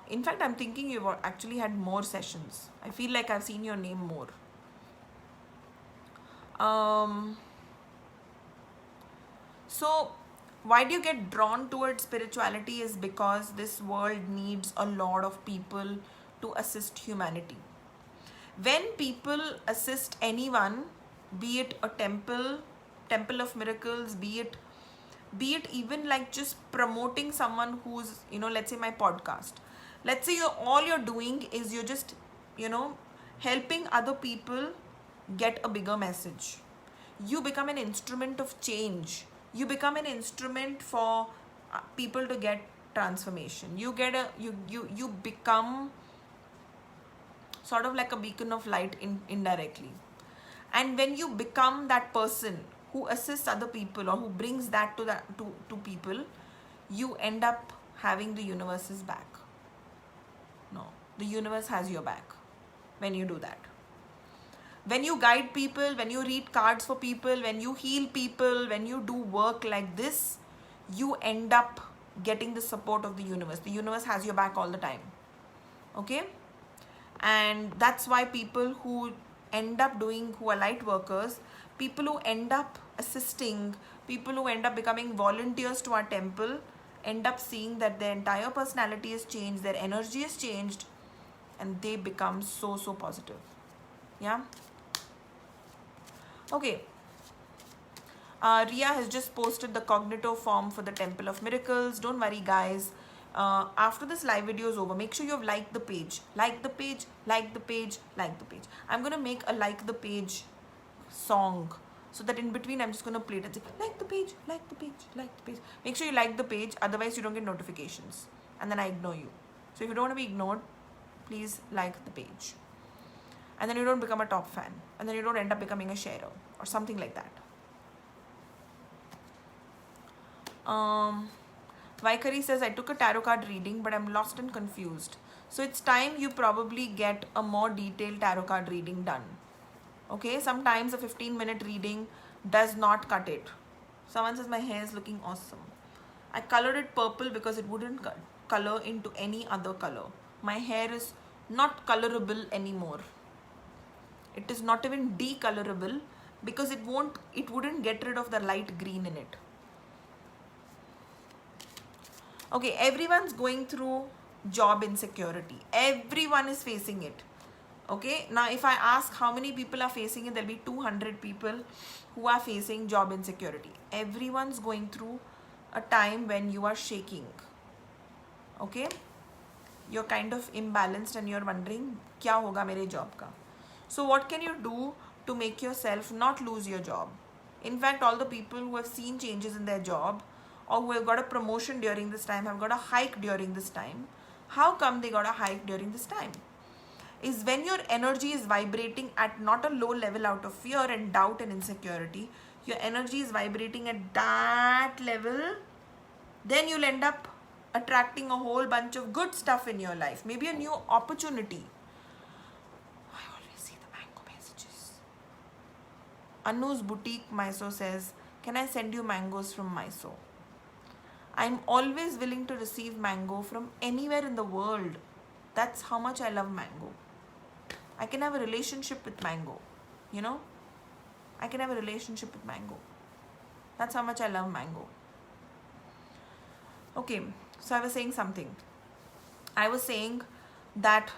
In fact, I'm thinking you've actually had more sessions. I feel like I've seen your name more. So, why do you get drawn towards spirituality is because this world needs a lot of people to assist humanity. When people assist anyone, be it a temple of miracles, be it even like just promoting someone who's, you know, let's say my podcast. Let's say all you're doing is you're just, you know, helping other people get a bigger message. You become an instrument of change. You become an instrument for people to get transformation. You become sort of like a beacon of light indirectly. And when you become that person who assists other people or who brings that to people, you end up having the universe's back. No, the universe has your back when you do that. When you guide people, when you read cards for people, when you heal people, when you do work like this, you end up getting the support of the universe. The universe has your back all the time. Okay? And that's why people who end up doing, who are light workers, people who end up assisting, people who end up becoming volunteers to our temple, end up seeing that their entire personality has changed, their energy has changed, and they become so positive. Yeah? Okay. Ria has just posted the Cognito form for the Temple of Miracles. Don't worry, guys. After this live video is over, make sure you have liked the page. Like the page, like the page, like the page. I'm going to make a like the page song so that in between I'm just going to play it and say, like the page, like the page, like the page. Make sure you like the page, otherwise you don't get notifications. And then I ignore you. So if you don't want to be ignored, please like the page. And then you don't become a top fan. And then you don't end up becoming a sharer or something like that. Vaikari says, I took a tarot card reading, but I'm lost and confused. So it's time you probably get a more detailed tarot card reading done. Okay, sometimes a 15-minute reading does not cut it. Someone says my hair is looking awesome. I colored it purple because it wouldn't color into any other color. My hair is not colorable anymore. It is not even decolorable because it wouldn't get rid of the light green in it. Okay, everyone's going through job insecurity. Everyone is facing it. Okay, now if I ask how many people are facing it, there'll be 200 people who are facing job insecurity. Everyone's going through a time when you are shaking. Okay, you're kind of imbalanced and you're wondering, kya hoga mere job ka? So what can you do to make yourself not lose your job? In fact, all the people who have seen changes in their job or who have got a promotion during this time, have got a hike during this time. How come they got a hike during this time? Is when your energy is vibrating at not a low level out of fear and doubt and insecurity, your energy is vibrating at that level, then you'll end up attracting a whole bunch of good stuff in your life. Maybe a new opportunity. I always see the mango messages. Anu's Boutique Mysore says, can I send you mangoes from Mysore? I'm always willing to receive mango from anywhere in the world. That's how much I love mango. I can have a relationship with mango, you know? I can have a relationship with mango. That's how much I love mango. Okay, so I was saying something. I was saying that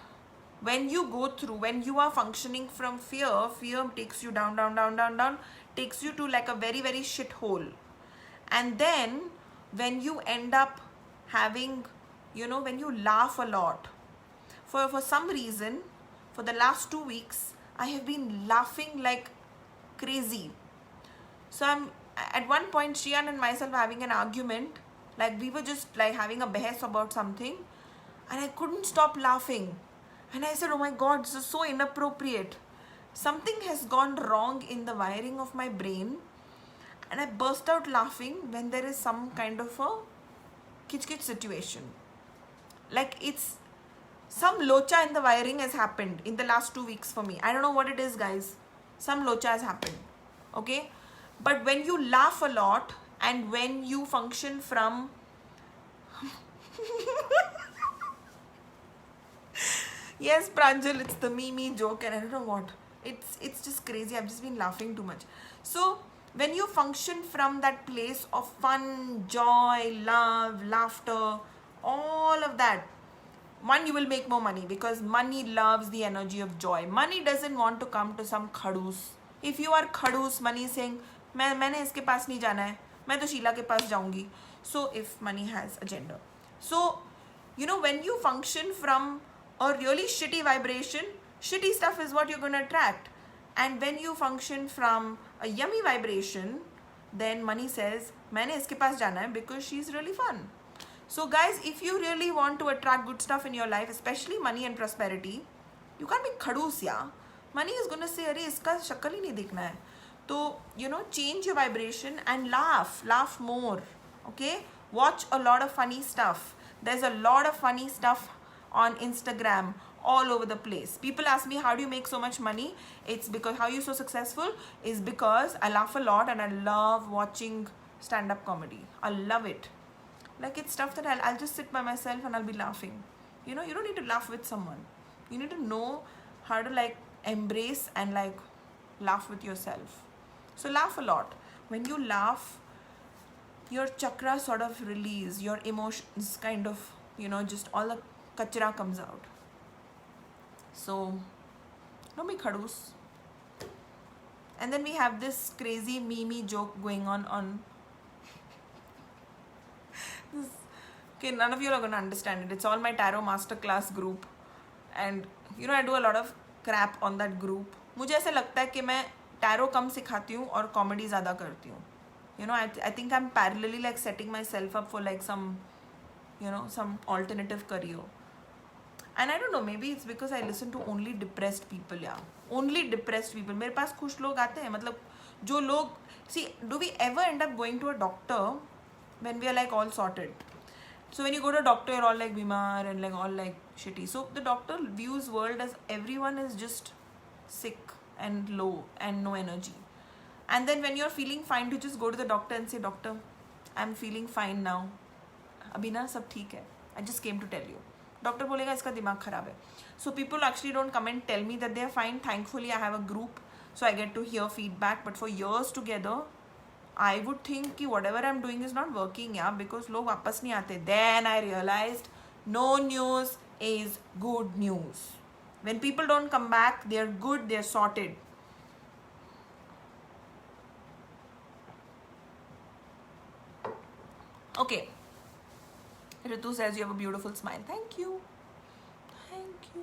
when you go through, when you are functioning from fear, fear takes you down, down, down, down, down, takes you to like a very, very shit hole. And then when you end up having, you know, when you laugh a lot, for some reason, for the last 2 weeks, I have been laughing like crazy. So I'm at one point, Shian and myself were having an argument, like we were just like having a behas about something, and I couldn't stop laughing. And I said, oh my God, this is so inappropriate. Something has gone wrong in the wiring of my brain, and I burst out laughing when there is some kind of a kitch-kitch situation. Like it's some locha in the wiring has happened in the last 2 weeks for me. I don't know what it is, guys. Some locha has happened. Okay? But when you laugh a lot and when you function from yes, Pranjal, it's the me joke and I don't know what. It's just crazy. I've just been laughing too much. So when you function from that place of fun, joy, love, laughter, all of that, one, you will make more money because money loves the energy of joy. Money doesn't want to come to some khadus. If you are khadus, money is saying, मैंने इसके पास नहीं जाना है, मैं तो शीला के पास जाऊंगी. So if money has a gender. So, you know, when you function from a really shitty vibration, shitty stuff is what you're going to attract. And when you function from a yummy vibration, then money says, मैंने इसके पास जाना है because she's really fun. So guys, if you really want to attract good stuff in your life, especially money and prosperity, you can't be khadus, yeah. Money is going to say, अरे इसका शक्ल ही नहीं दिखना है. So, you know, change your vibration and laugh more. Okay? Watch a lot of funny stuff. There's a lot of funny stuff on Instagram all over the place. People ask me, how do you make so much money? It's because, how are you so successful? Is because I laugh a lot and I love watching stand-up comedy. I love it. Like it's stuff that I'll just sit by myself and I'll be laughing. You know, you don't need to laugh with someone. You need to know how to like embrace and like laugh with yourself. So laugh a lot. When you laugh, your chakra sort of release, your emotions kind of, you know, just all the kachra comes out. So don't be khadus. And then we have this crazy meme joke going on okay, none of you are going to understand it. It's all my tarot masterclass group, and you know, I do a lot of crap on that group. मुझे ऐसा लगता है कि मैं tarot कम सिखाती हूँ और comedy ज़्यादा करती हूँ. You know, I think I'm parallelly like setting myself up for like some, you know, some alternative career. And I don't know, maybe it's because I listen to only depressed people, yeah. Only depressed people. मेरे पास खुश लोग आते हैं, मतलब जो लोग, see, do we ever end up going to a doctor when we are like all sorted? So when you go to a doctor, you're all like bimar and like all like shitty. So the doctor views world as everyone is just sick and low and no energy. And then when you're feeling fine, to just go to the doctor and say, doctor, I'm feeling fine now. अभी ना सब ठीक है. I just came to tell you. Doctor बोलेगा इसका दिमाग खराब है. So people actually don't come and tell me that they are fine. Thankfully, I have a group. so I get to hear feedback. But for years together, I would think कि whatever I'm doing is not working, yeah, because लोग वापस नहीं आते. Then I realized no news is good news. When people don't come back, they're good, they're sorted. Okay. Ritu says you have a beautiful smile. Thank you. Thank you.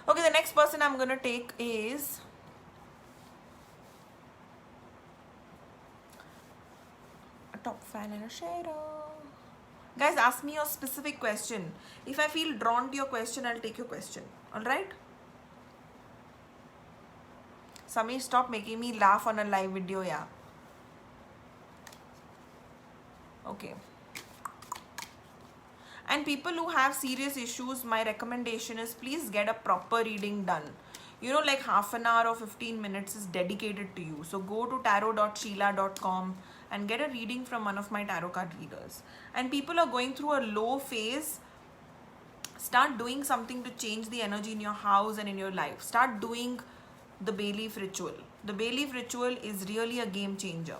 Okay, the next person I'm gonna take is a top fan and a sharer. Guys, ask me your specific question. If I feel drawn to your question, I'll take your question. Alright? Samir, stop making me laugh on a live video, yeah. Okay. And people who have serious issues, my recommendation is please get a proper reading done. You know, like half an hour or 15 minutes is dedicated to you. So go to tarot.sheila.com and get a reading from one of my tarot card readers. And people are going through a low phase, start doing something to change the energy in your house and in your life. Start doing the bay leaf ritual. The bay leaf ritual is really a game changer.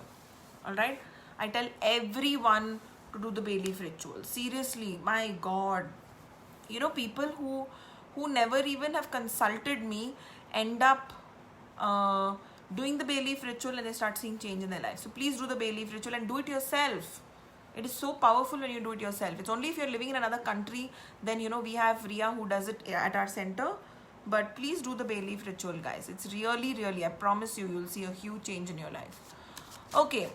Alright? I tell everyone to do the bay leaf ritual. Seriously, my God. You know, people who never even have consulted me end up doing the bay leaf ritual and they start seeing change in their life. So please do the bay leaf ritual and do it yourself. It is so powerful when you do it yourself. It's only if you're living in another country, then you know we have Ria who does it at our center. But please do the bay leaf ritual, guys. It's really, I promise you, you'll see a huge change in your life. Okay,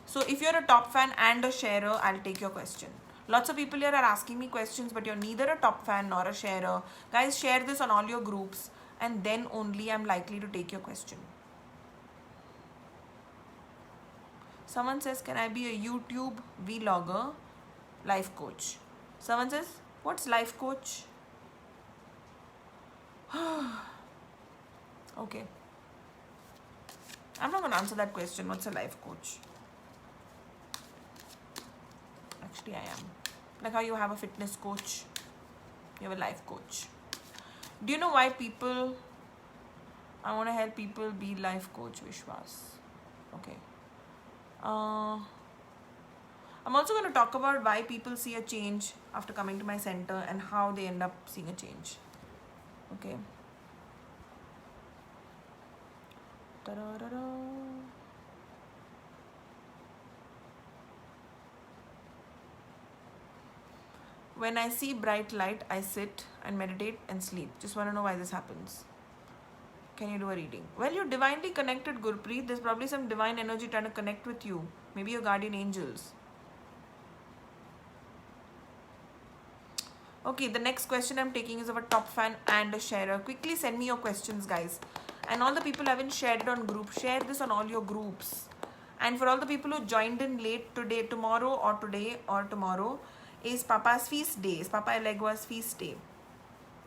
so if you're a top fan and a sharer, I'll take your question. Lots of people here are asking me questions, but you're neither a top fan nor a sharer. Guys, share this on all your groups and then only I'm likely to take your question. Someone says, can I be a YouTube vlogger, life coach? Someone says, what's life coach? Okay. I'm not going to answer that question. What's a life coach? Actually, I am. Like how you have a fitness coach, you have a life coach. Do you know why people... I want to help people be life coach, Vishwas. Okay. I'm also going to talk about why people see a change after coming to my center and how they end up seeing a change. Okay. Ta-da-da-da. When I see bright light, I sit and meditate and sleep. Just want to know why this happens. Can you do a reading? Well, you're divinely connected, Gurpreet. There's probably some divine energy trying to connect with you. Maybe your guardian angels. Okay, the next question I'm taking is of a top fan and a sharer. Quickly send me your questions, guys. And all the people who haven't shared it on group, share this on all your groups. And for all the people who joined in late today, tomorrow or tomorrow is Papa's feast day, is Papa Elegwa's feast day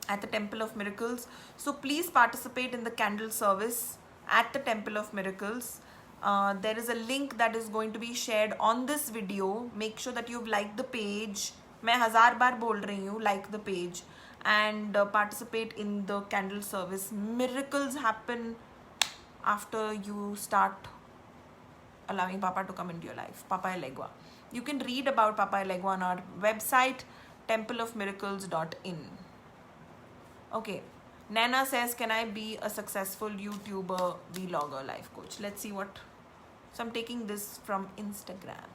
at the Temple of Miracles. So please participate in the candle service at the Temple of Miracles. There is a link that is going to be shared on this video. Make sure that you've liked the page. मैं 1000 बार बोल रही हूँ, like the page and participate in the candle service. Miracles happen after you start allowing Papa to come into your life. Papa Elegwa. You can read about Papa Elegwa on our website, templeofmiracles.in. Okay. Nana says, can I be a successful YouTuber, vlogger, life coach? Let's see what... So I'm taking this from Instagram.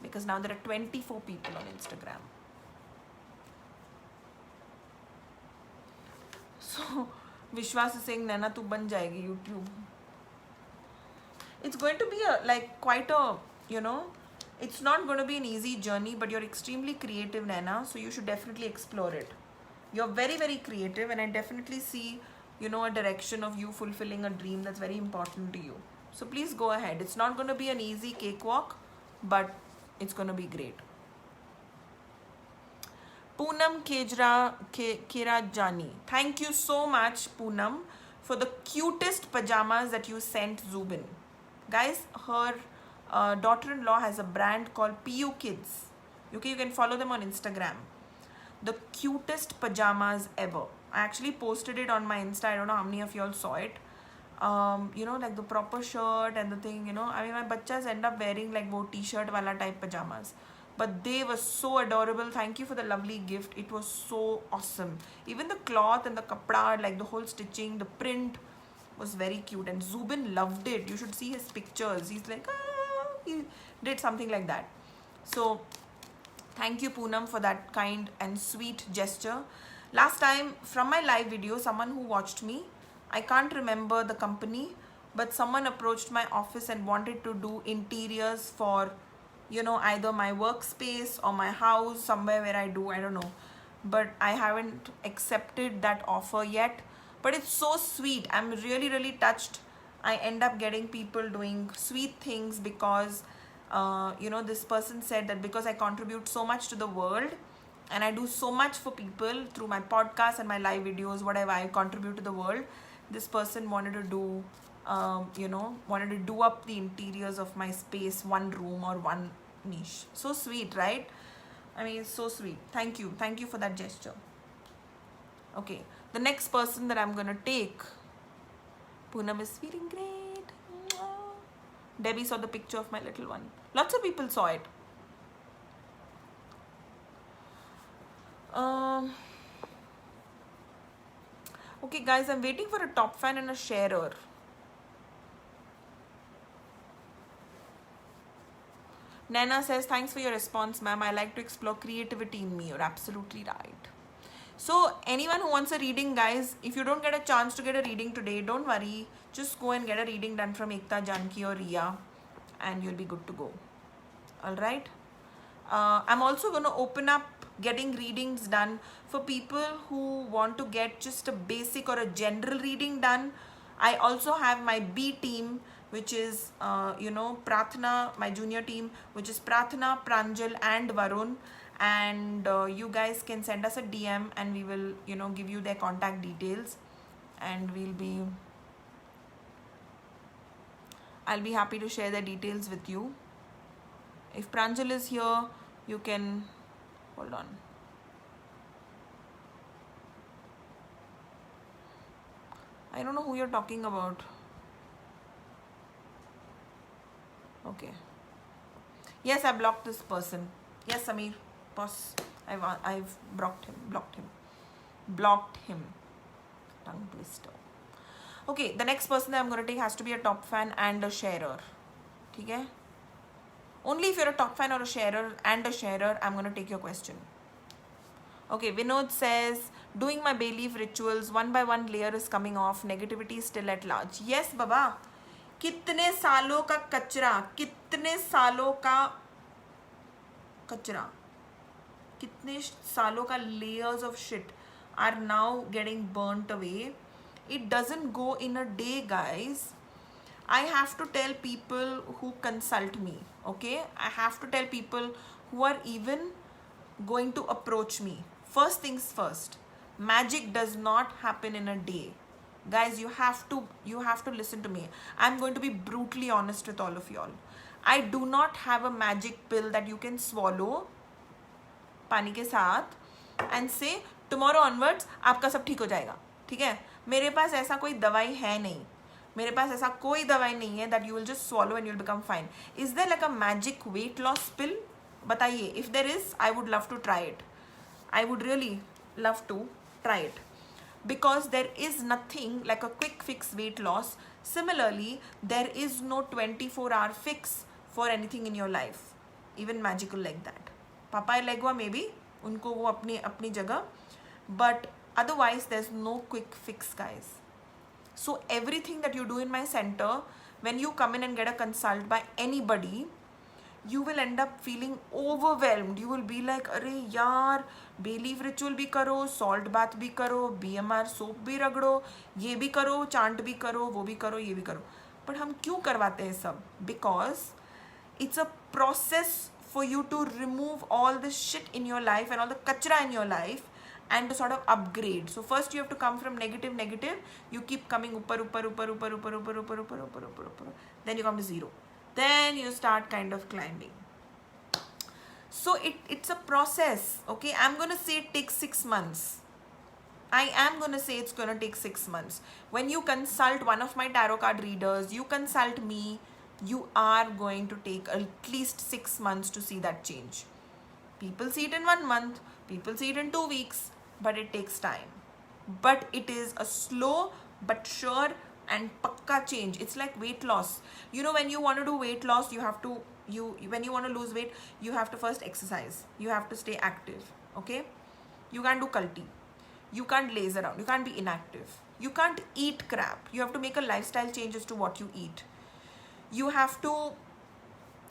Because now there are 24 people on Instagram. So, Vishwas is saying, Nana, tu ban jayegi YouTube. It's going to be quite a, you know, it's not going to be an easy journey, but you're extremely creative, Nana. So you should definitely explore it. You're very, very creative, and I definitely see, you know, a direction of you fulfilling a dream that's very important to you. So please go ahead. It's not going to be an easy cakewalk, but it's going to be great. Poonam Kirajani. Thank you so much, Poonam, for the cutest pajamas that you sent Zubin. Guys, her daughter-in-law has a brand called PU Kids. Okay, you can follow them on Instagram. The cutest pajamas ever. I actually posted it on my Insta. I don't know how many of y'all saw it. You know, like the proper shirt and the thing, you know. I mean, my bachas end up wearing like wo t-shirt wala type pajamas. But they were so adorable. Thank you for the lovely gift. It was so awesome. Even the cloth and the kapda, like the whole stitching, the print was very cute. And Zubin loved it. You should see his pictures. He's like, ah, he did something like that. So, thank you, Poonam, for that kind and sweet gesture. Last time, from my live video, someone who watched me, I can't remember the company, but someone approached my office and wanted to do interiors for, you know, either my workspace or my house, somewhere where I do, I don't know. But I haven't accepted that offer yet. But it's so sweet. I'm really, really touched. I end up getting people doing sweet things because, you know, this person said that because I contribute so much to the world and I do so much for people through my podcast and my live videos, whatever I contribute to the world, this person wanted to do, you know, wanted to do up the interiors of my space, one room or one niche. So sweet, right? I mean, it's so sweet. Thank you. Thank you for that gesture. Okay. The next person that I'm going to take, Poonam is feeling great. Debbie saw the picture of my little one. Lots of people saw it. Okay, guys, I'm waiting for a top fan and a sharer. Nana says, thanks for your response, ma'am. I like to explore creativity in me. You're absolutely right. So, anyone who wants a reading, guys, if you don't get a chance to get a reading today, don't worry. Just go and get a reading done from Ekta, Janki or Riya and you'll be good to go. Alright? I'm also going to open up getting readings done for people who want to get just a basic or a general reading done. I also have my B team, which is, you know, Prathna, my junior team, which is Prathna, Pranjal and Varun. And you guys can send us a DM and we will, you know, give you their contact details and I'll be happy to share the details with you. If Pranjal is here, you can, hold on. I don't know who you're talking about. Okay. Yes, I blocked this person. Yes, Samir, boss. I've blocked him. Tongue twister. Okay, the next person that I'm going to take has to be a top fan and a sharer. Okay? Only if you're a top fan or a sharer and a sharer, I'm going to take your question. Okay, Vinod says, doing my bay leaf rituals, one by one layer is coming off, negativity is still at large. Yes, Baba. कितने सालों का कचरा, कितने सालों का layers of shit are now getting burnt away. It doesn't go in a day, guys. I have to tell people who consult me, okay? I have to tell people who are even going to approach me. First things first, magic does not happen in a day. Guys, you have to listen to me. I'm going to be brutally honest with all of y'all. I do not have a magic pill that you can swallow पानी के साथ and say tomorrow onwards आपका सब ठीक हो जाएगा. ठीक है? मेरे पास ऐसा कोई दवाई है नहीं. मेरे पास ऐसा कोई दवाई नहीं है that you will just swallow and you'll become fine. Is there like a magic weight loss pill? बताइए. If there is, I would love to try it. I would really love to try it. Because there is nothing like a quick fix weight loss. Similarly, there is no 24-hour fix for anything in your life. Even magical like that. Papa Legua maybe, unko wo apni jagah. But otherwise, there's no quick fix, guys. So everything that you do in my center, when you come in and get a consult by anybody, you will end up feeling overwhelmed. You will be like, अरे यार, bay leaf ritual भी करो, salt bath भी करो, BMR soap भी रगड़ो, ये भी करो, chant भी करो, वो भी करो, ये भी करो. But हम क्यों करवाते हैं सब? Because it's a process for you to remove all the shit in your life and all the kachra in your life and to sort of upgrade. So first you have to come from negative, you keep coming upar, then you come to 0. Then you start kind of climbing. So it's a process, okay? I'm going to say it takes 6 months. I am going to say it's going to take 6 months. When you consult one of my tarot card readers, you consult me, you are going to take at least 6 months to see that change. People see it in 1 month, people see it in 2 weeks, but it takes time. But it is a slow but sure and pakka change. It's like weight loss. You know, when you want to do weight loss, when you want to lose weight, you have to first exercise. You have to stay active, okay? You can't do culti. You can't laze around. You can't be inactive. You can't eat crap. You have to make a lifestyle change as to what you eat. You have to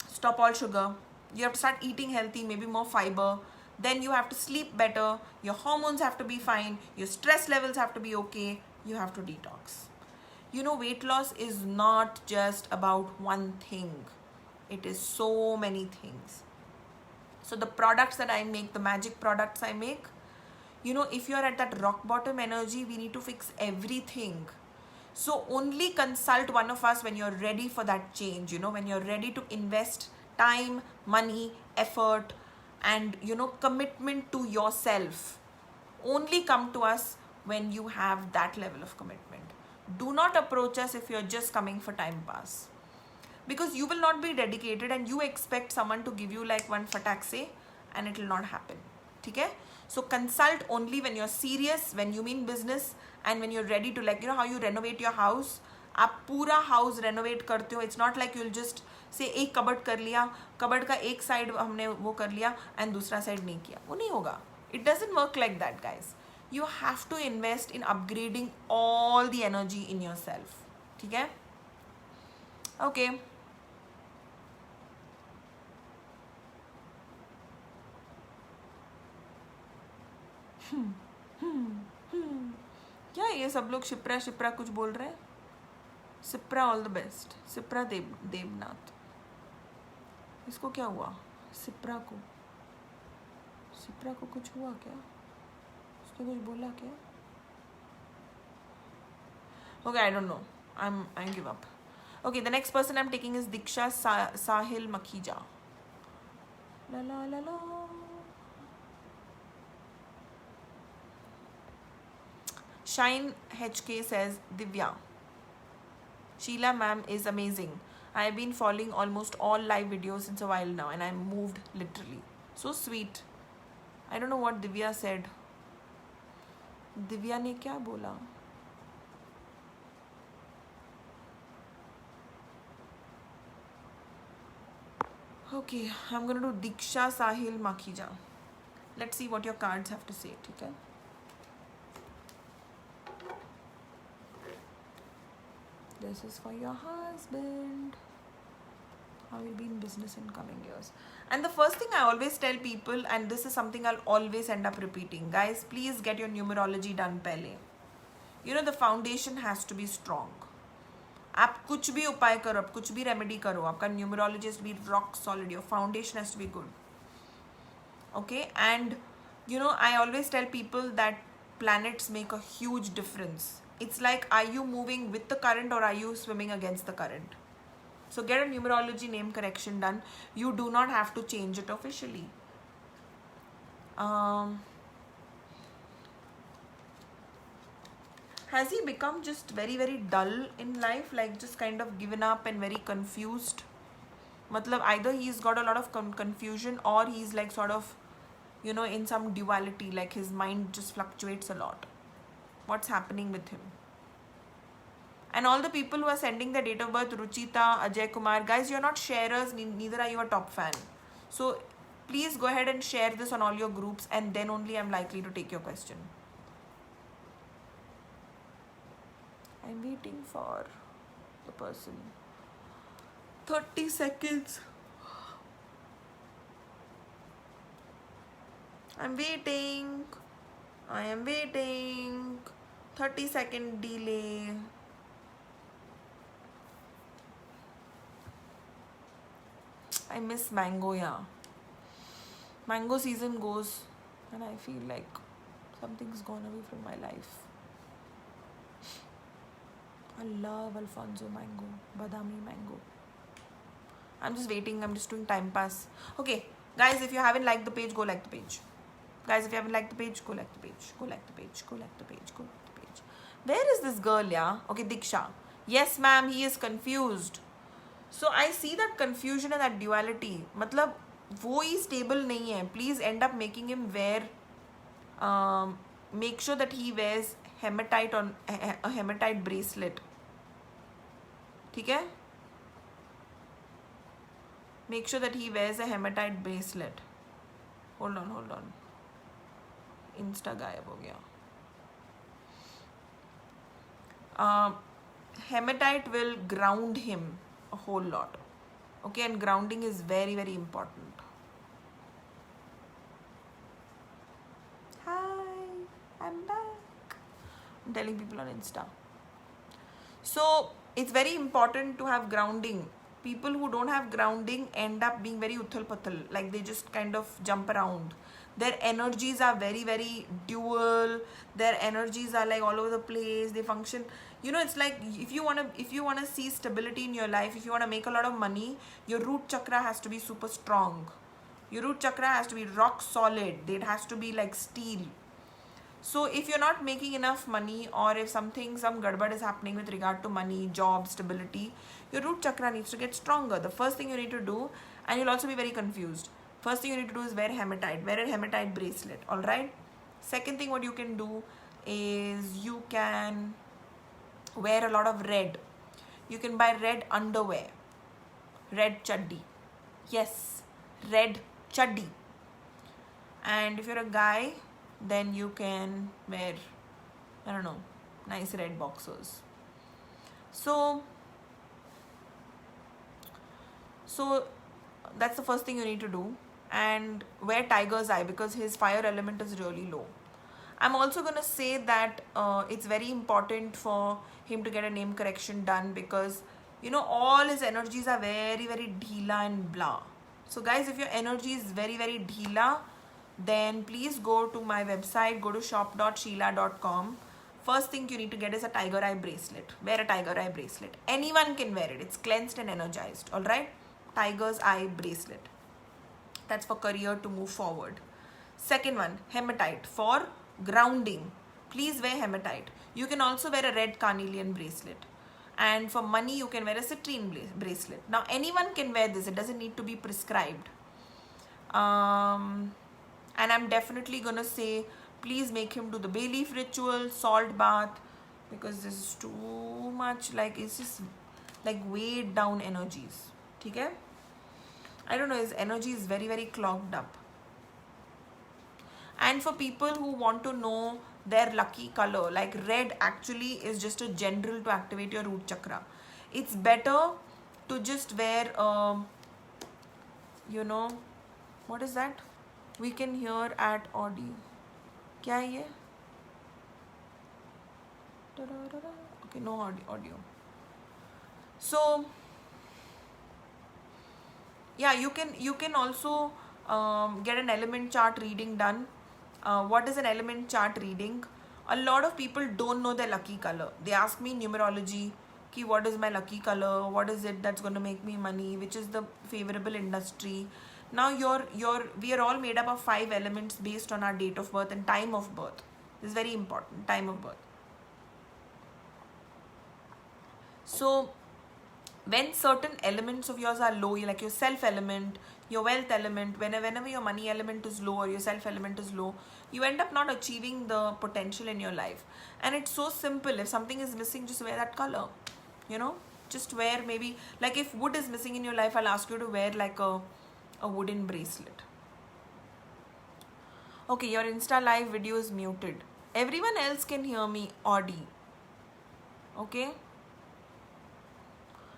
stop all sugar. You have to start eating healthy, maybe more fiber. Then you have to sleep better. Your hormones have to be fine. Your stress levels have to be okay. You have to detox. You know, weight loss is not just about one thing. It is so many things. So the products that I make, the magic products I make, you know, if you're at that rock bottom energy, we need to fix everything. So only consult one of us when you're ready for that change, you know, when you're ready to invest time, money, effort, and, you know, commitment to yourself. Only come to us when you have that level of commitment. Do not approach us if you're just coming for time pass. Because you will not be dedicated and you expect someone to give you like one fataxe and it will not happen. Okay? So consult only when you're serious, when you mean business, and when you're ready to, like, you know how you renovate your house, आप पूरा house renovate करते हो. It's not like you'll just say एक cupboard कर लिया, cupboard का एक side हमने वो कर लिया and दूसरा side नहीं किया. वो नहीं होगा. It doesn't work like that, guys. You have to invest in upgrading all the energy in yourself. ठीक है? Okay. क्या ये सब लोग शिप्रा शिप्रा कुछ बोल रहे हैं? Shipra all the best. Shipra Devnath. इसको क्या हुआ? शिप्रा को कुछ हुआ क्या? उसने कुछ बोला क्या? Okay, I don't know. I give up. Okay, the next person I'm taking is Diksha Sahil Makhija. La la la la. Shine HK says, Divya, Sheila ma'am is amazing. I have been following almost all live videos since a while now and I'm moved literally. So sweet. I don't know what Divya said. Divya ने क्या बोला? Okay, I'm gonna do Diksha Sahil Makhija. Let's see what your cards have to say. Okay? This is for your husband. How will be in business in coming years. And the first thing I always tell people, and this is something I'll always end up repeating, guys, please get your numerology done pehle. You know, the foundation has to be strong. आप कुछ भी उपाय करो, आप कुछ भी remedy करो, आपका numerology has to be rock solid. Your foundation has to be good. Okay? And, you know, I always tell people that planets make a huge difference. It's like, are you moving with the current or are you swimming against the current? So get a numerology name correction done. You do not have to change it officially. Has he become just very, very dull in life? Like just kind of given up and very confused? Matlab, either he's got a lot of confusion or he's like sort of, you know, in some duality, like his mind just fluctuates a lot. What's happening with him? And all the people who are sending their date of birth, Ruchita, Ajay Kumar, guys, you're not sharers, neither are you a top fan. So please go ahead and share this on all your groups and then only I'm likely to take your question. I'm waiting for the person. 30 seconds. I'm waiting. I am waiting. 30-second delay. I miss mango, yeah. Mango season goes and I feel like Something's gone away from my life. I love Alfonso mango, badami mango. I'm just waiting. I'm just doing time pass. Okay, guys, if you haven't liked the page, go like the page. Guys, if you haven't liked the page, go like the page. Go like the page. Go like the page. Go like the page. Where is this girl, yeah? Okay, Diksha. Yes, ma'am, he is confused. So I see that confusion and that duality. मतलब वो ही stable नहीं है. Please end up making him wear. Make sure that he wears hematite on a hematite bracelet. ठीक है? Make sure that he wears a hematite bracelet. Hold on. Insta गायब हो गया. Hematite will ground him a whole lot. Okay, and grounding is very, very important. Hi, I'm back. I'm telling people on Insta. So it's very important to have grounding. People who don't have grounding end up being very uthal-pathal, like they just kind of jump around. Their energies are very, very dual. Their energies are like all over the place. They function. You know, it's like if you wanna see stability in your life, if you wanna make a lot of money, your root chakra has to be super strong. Your root chakra has to be rock solid. It has to be like steel. So if you're not making enough money, or if some gadbad is happening with regard to money, job, stability, your root chakra needs to get stronger. The first thing you need to do, and you'll also be very confused, first thing you need to do is wear hematite. Wear a hematite bracelet, alright? Second thing what you can do is you can wear a lot of red. You can buy red underwear. Red chaddi. Yes, red chaddi. And if you're a guy, then you can wear, I don't know, nice red boxers. So that's the first thing you need to do. And wear tiger's eye, because his fire element is really low. I'm also going to say that it's very important for him to get a name correction done, because you know all his energies are very, very dheela and blah. So guys, if your energy is very, very dheela, then please go to my website, go to shop.sheila.com. First thing you need to get is a tiger eye bracelet. Wear a tiger eye bracelet. Anyone can wear it. It's cleansed and energized. Alright? Tiger's eye bracelet. That's for career to move forward. Second one, hematite for grounding. Please wear hematite. You can also wear a red carnelian bracelet. And for money, you can wear a citrine bracelet. Now, anyone can wear this. It doesn't need to be prescribed. And I'm definitely going to say, please make him do the bay leaf ritual, salt bath, because this is too much, like it's just like weighed down energies. Okay? I don't know, his energy is very, very clogged up. And for people who want to know their lucky color, like red actually is just a general to activate your root chakra. It's better to just wear, you know, what is that? We can hear at audio. क्या है ये? Okay, no audio. So yeah, you can also get an element chart reading done. What is an element chart reading? A lot of people don't know their lucky color. They ask me in numerology, ki what is my lucky color? What is it that's going to make me money? Which is the favorable industry? Now we are all made up of 5 elements based on our date of birth and time of birth. This is very important, time of birth. So when certain elements of yours are low, like your self element, your wealth element, whenever your money element is low or your self element is low, you end up not achieving the potential in your life. And it's so simple. If something is missing, just wear that color. You know, just wear, maybe like if wood is missing in your life, I'll ask you to wear like a wooden bracelet. Okay, your Insta live video is muted. Everyone else can hear me Audi. Okay,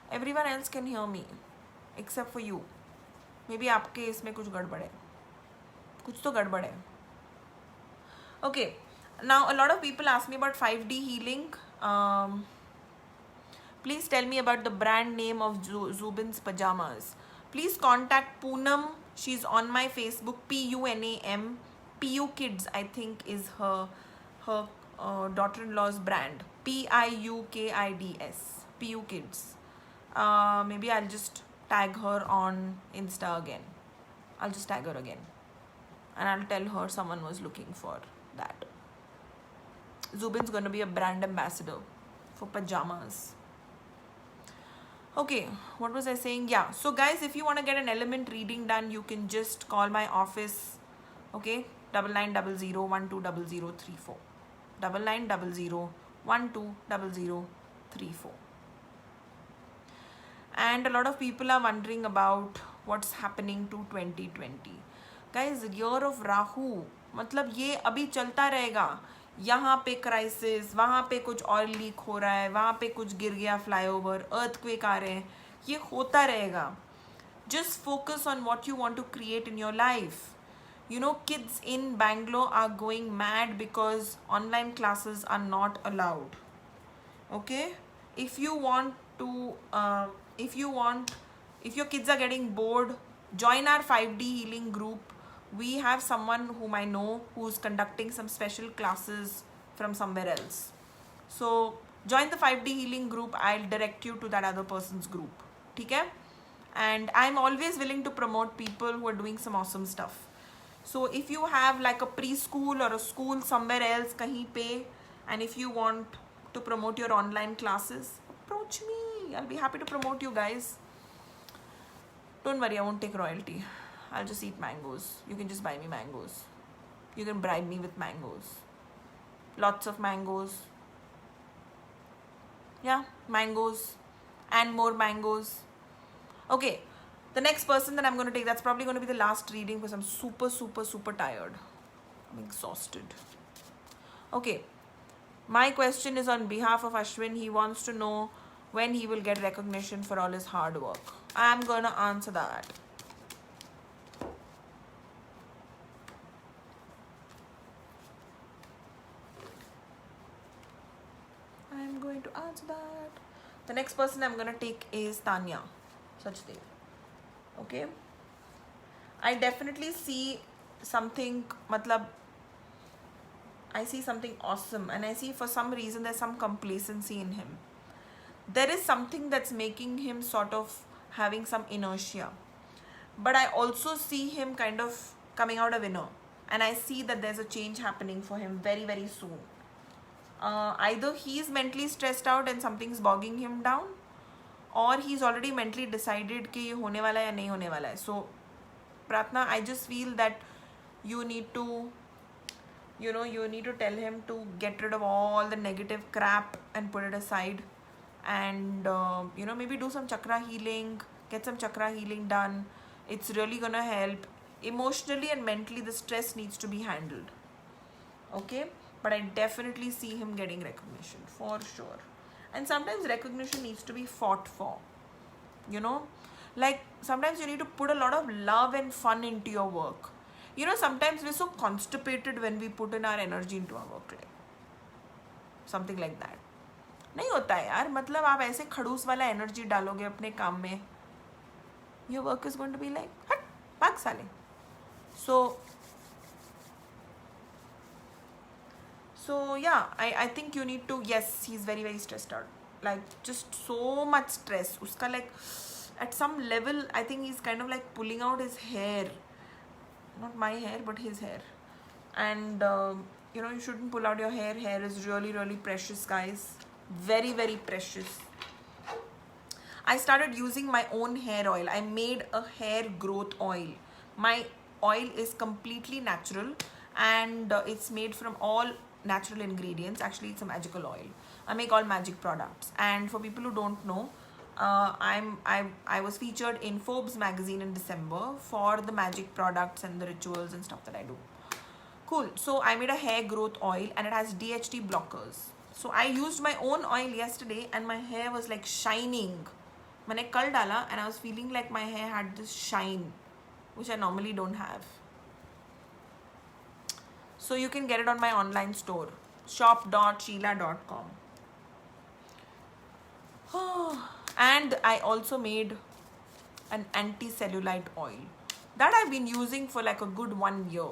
everyone else can hear me except for you. Maybe आपके इसमें कुछ गड़बड़ है, कुछ तो गड़बड़ है. Okay, now a lot of people ask me about 5D healing. Please tell me about the brand name of Zubin's pajamas. Please contact Poonam. She's on my Facebook, Punam, PU Kids, I think, is her daughter-in-law's brand. PIUKIDS. PU Kids. Maybe I'll just tag her on Insta again. I'll just tag her again. And I'll tell her someone was looking for that. Zubin's going to be a brand ambassador for pajamas. Okay, what was I saying? Yeah, so guys, if you want to get an element reading done, you can just call my office. Okay, 9900120034. 9900120034. And a lot of people are wondering about what's happening to 2020. Guys, year of Rahu, मतलब ये अभी चलता रहेगा. यहाँ पे crisis, वहाँ पे कुछ ऑयल लीक हो रहा है, वहाँ पे कुछ गिर गया फ्लाईओवर, अर्थक्वेक आ रहे हैं, ये होता रहेगा. Just focus on what you want to create in your life. You know, kids in Bangalore are going mad because online classes are not allowed. Okay? If you want to, if your kids are getting bored, join our 5D healing group. We have someone whom I know who's conducting some special classes from somewhere else. So join the 5D healing group. I'll direct you to that other person's group. Okay? And I'm always willing to promote people who are doing some awesome stuff. So if you have like a preschool or a school somewhere else, kahin pe, and if you want to promote your online classes, approach me. I'll be happy to promote you guys. Don't worry, I won't take royalty. I'll just eat mangoes. You can just buy me mangoes. You can bribe me with mangoes. Lots of mangoes. Yeah, mangoes. And more mangoes. Okay, the next person that I'm going to take, that's probably going to be the last reading because I'm super tired. I'm exhausted. Okay, my question is on behalf of Ashwin. He wants to know when he will get recognition for all his hard work. I'm going to answer that. I'm going to answer that. The next person I'm going to take is Tanya Sachdev. Okay. I definitely see something, I see something awesome, and I see for some reason there's some complacency in him. There is something that's making him sort of having some inertia. But I also see him kind of coming out a winner. And I see that there's a change happening for him very soon. Either he's mentally stressed out and something's bogging him down, or he's already mentally decided कि ये होने वाला है या नहीं होने वाला है. So, Pratna, I just feel that you need to tell him to get rid of all the negative crap and put it aside, and maybe do some chakra healing, get some chakra healing done. It's really gonna help. Emotionally and mentally, the stress needs to be handled. Okay, but I definitely see him getting recognition for sure. And sometimes recognition needs to be fought for. Like sometimes you need to put a lot of love and fun into your work. Sometimes we're so constipated when we put in our energy into our work. Like, something like that. नहीं होता है यार, मतलब आप ऐसे खड़ूस वाला energy डालोगे अपने काम में, your work is going to be like हट भाग साले. So yeah, I think you need to, yes, he's very stressed out, like just so much stress. Uska like at some level I think he's kind of like pulling out his hair, not my hair but his hair, and you shouldn't pull out your hair. Hair is really precious, guys, very precious. I started using my own hair oil. I made a hair growth oil. My oil is completely natural, and it's made from all natural ingredients. Actually, it's a magical oil. I make all magic products. And for people who don't know, I was featured in Forbes magazine in December for the magic products and the rituals and stuff that I do. Cool. So I made a hair growth oil, and it has DHT blockers. So I used my own oil yesterday, and my hair was like shining. मैंने कल डाला, and I was feeling like my hair had this shine, which I normally don't have. So you can get it on my online store, shop.sheila.com. And I also made an anti-cellulite oil that I've been using for like a good 1 year.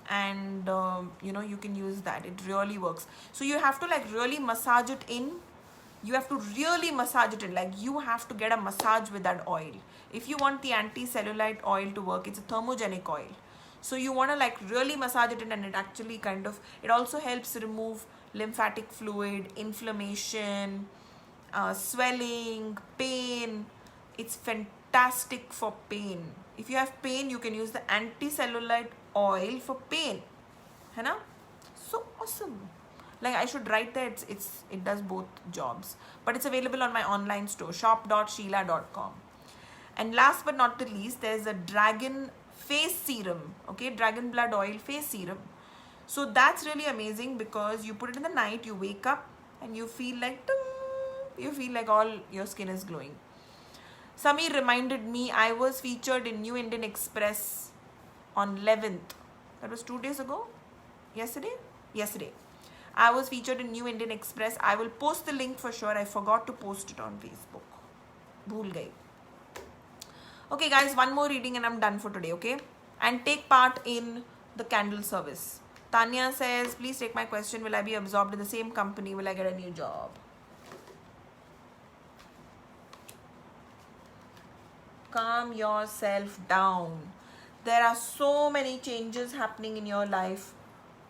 and you know, you can use that. It really works. So you have to like really massage it in. You have to really massage it in, like you have to get a massage with that oil. If you want the anti-cellulite oil to work, it's a thermogenic oil. So you want to like really massage it in, and it actually kind of, it also helps remove lymphatic fluid, inflammation, swelling, pain. It's fantastic for pain. If you have pain, you can use the anti-cellulite oil for pain. है ना? So awesome. Like I should write that it does both jobs. But it's available on my online store, shop.sheila.com. And last but not the least, there's a dragon face serum. Okay, dragon blood oil face serum. So that's really amazing because you put it in the night, you wake up and you feel like all your skin is glowing. Samir reminded me I was featured in New Indian Express on 11th. That was 2 days ago? Yesterday. I was featured in New Indian Express. I will post the link for sure. I forgot to post it on Facebook. Bhool gayi. Okay guys, one more reading and I'm done for today, okay? And take part in the candle service. Tanya says, please take my question. Will I be absorbed in the same company? Will I get a new job? Calm yourself down. There are so many changes happening in your life.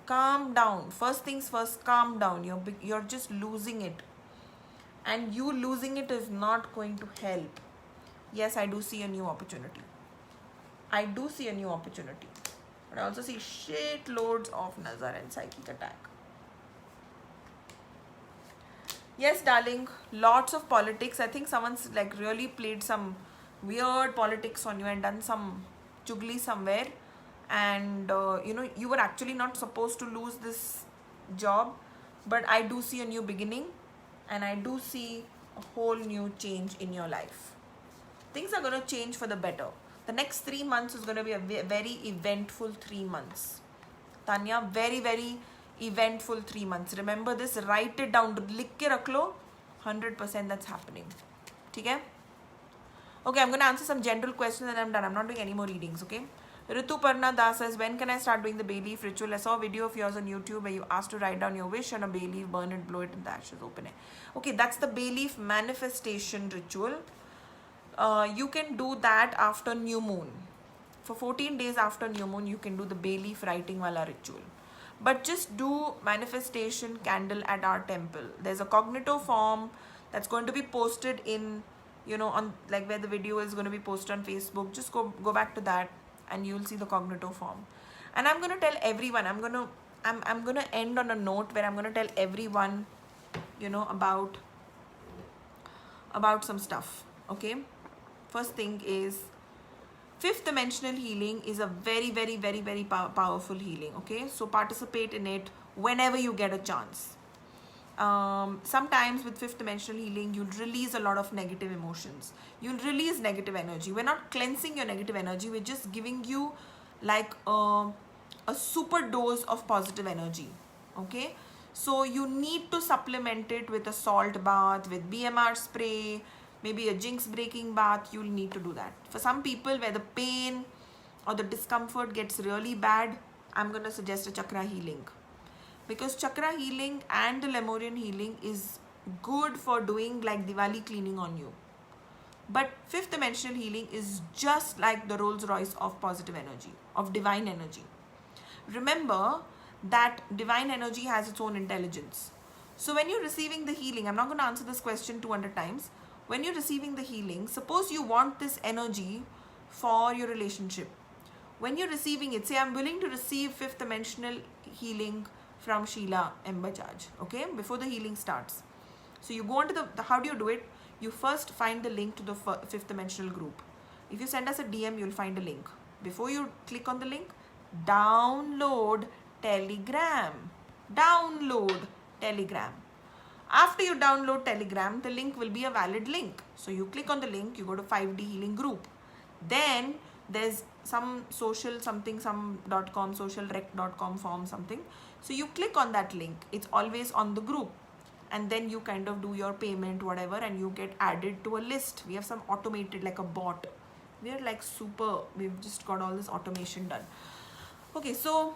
Calm down. First things first, calm down. You're just losing it. And you losing it is not going to help. Yes, I do see a new opportunity. But I also see shit loads of nazar and psychic attack. Yes, darling. Lots of politics. I think someone's like really played some weird politics on you and done some chugli somewhere. And you know, you were actually not supposed to lose this job, but I do see a new beginning and I do see a whole new change in your life. Things are going to change for the better. The next 3 months is going to be a very eventful 3 months. Tanya, very, very eventful 3 months. Remember this, write it down, likh ke rakh lo, 100% that's happening. Okay? Okay, I'm going to answer some general questions and I'm done. I'm not doing any more readings, okay? Ritu Parna Das says, when can I start doing the bay leaf ritual? I saw a video of yours on YouTube where you asked to write down your wish on a bay leaf, burn it, blow it, and the ashes open it. Okay, that's the bay leaf manifestation ritual. You can do that after new moon. For 14 days after new moon, you can do the bay leaf writing wala ritual. But just do manifestation candle at our temple. There's a Cognito form that's going to be posted in, you know, on like where the video is going to be posted on Facebook. Just go back to that and you'll see the Cognito form. And I'm going to tell everyone, I'm going to end on a note where I'm going to tell everyone, you know, about some stuff. Okay, first thing is, fifth dimensional healing is a very, very, very, very powerful healing. Okay, so participate in it whenever you get a chance. Sometimes with fifth dimensional healing, you'll release a lot of negative emotions. You'll release negative energy. We're not cleansing your negative energy. We're just giving you like a super dose of positive energy. Okay, so you need to supplement it with a salt bath, with BMR spray, maybe a jinx breaking bath. You'll need to do that. For some people where the pain or the discomfort gets really bad, I'm going to suggest a chakra healing. Because chakra healing and the Lemurian healing is good for doing like Diwali cleaning on you. But fifth dimensional healing is just like the Rolls Royce of positive energy, of divine energy. Remember that divine energy has its own intelligence. So when you're receiving the healing, I'm not going to answer this question 200 times. When you're receiving the healing, suppose you want this energy for your relationship. When you're receiving it, say I'm willing to receive fifth dimensional healing from Sheila M. Bajaj, okay, before the healing starts. So you go on to the how do you do it? You first find the link to the fifth dimensional group. If you send us a DM, you'll find a link. Before you click on the link, download Telegram. After you download Telegram, the link will be a valid link. So you click on the link, you go to 5D healing group. Then there's some social something, some.com, socialrec.com form something. So you click on that link. It's always on the group. And then you kind of do your payment, whatever, and you get added to a list. We have some automated, like a bot. We are like super, we've just got all this automation done. Okay, so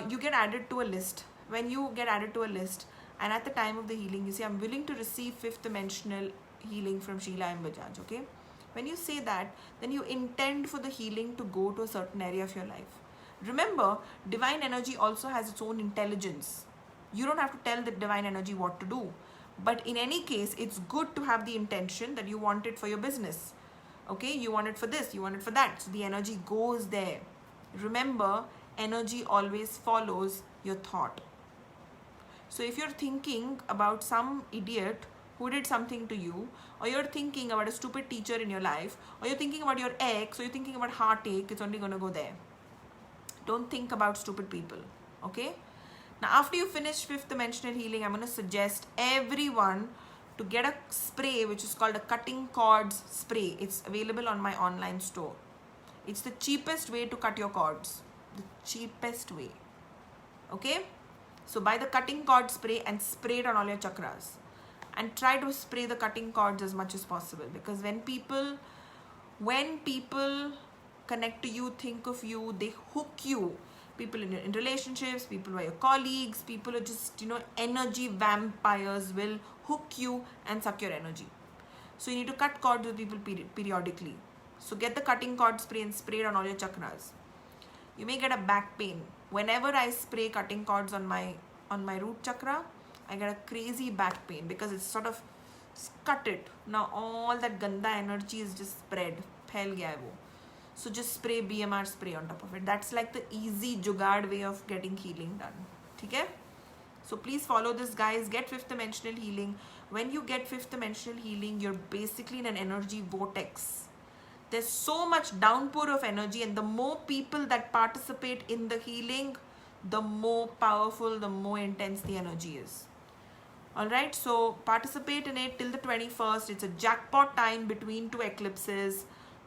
you get added to a list. When you get added to a list, and at the time of the healing, you say, I'm willing to receive fifth dimensional healing from Sheila M. Bajaj, okay? When you say that, then you intend for the healing to go to a certain area of your life. Remember, divine energy also has its own intelligence. You don't have to tell the divine energy what to do. But in any case, it's good to have the intention that you want it for your business. Okay, you want it for this, you want it for that. So the energy goes there. Remember, energy always follows your thought. So if you're thinking about some idiot who did something to you, or you're thinking about a stupid teacher in your life, or you're thinking about your ex, or you're thinking about heartache, it's only going to go there. Don't think about stupid people. Okay? Now, after you finish fifth dimensional healing, I'm going to suggest everyone to get a spray which is called a cutting cords spray. It's available on my online store. It's the cheapest way to cut your cords. The cheapest way. Okay? So buy the cutting cord spray and spray it on all your chakras. And try to spray the cutting cords as much as possible. Because when people connect to you, think of you, they hook you. People in relationships, people who are your colleagues, people who are just, energy vampires will hook you and suck your energy. So you need to cut cords with people periodically. So get the cutting cord spray and spray it on all your chakras. You may get a back pain. Whenever I spray cutting cords on my root chakra, I get a crazy back pain because it's sort of cut it. Now all that ganda energy is just spread. Phail gaya hai wo. So just spray BMR spray on top of it. That's like the easy jugaad way of getting healing done. Okay? So please follow this, guys. Get fifth dimensional healing. When you get fifth dimensional healing, you're basically in an energy vortex. There's so much downpour of energy, and the more people that participate in the healing, the more powerful, the more intense the energy is. Alright, so participate in it till the 21st. It's a jackpot time between two eclipses.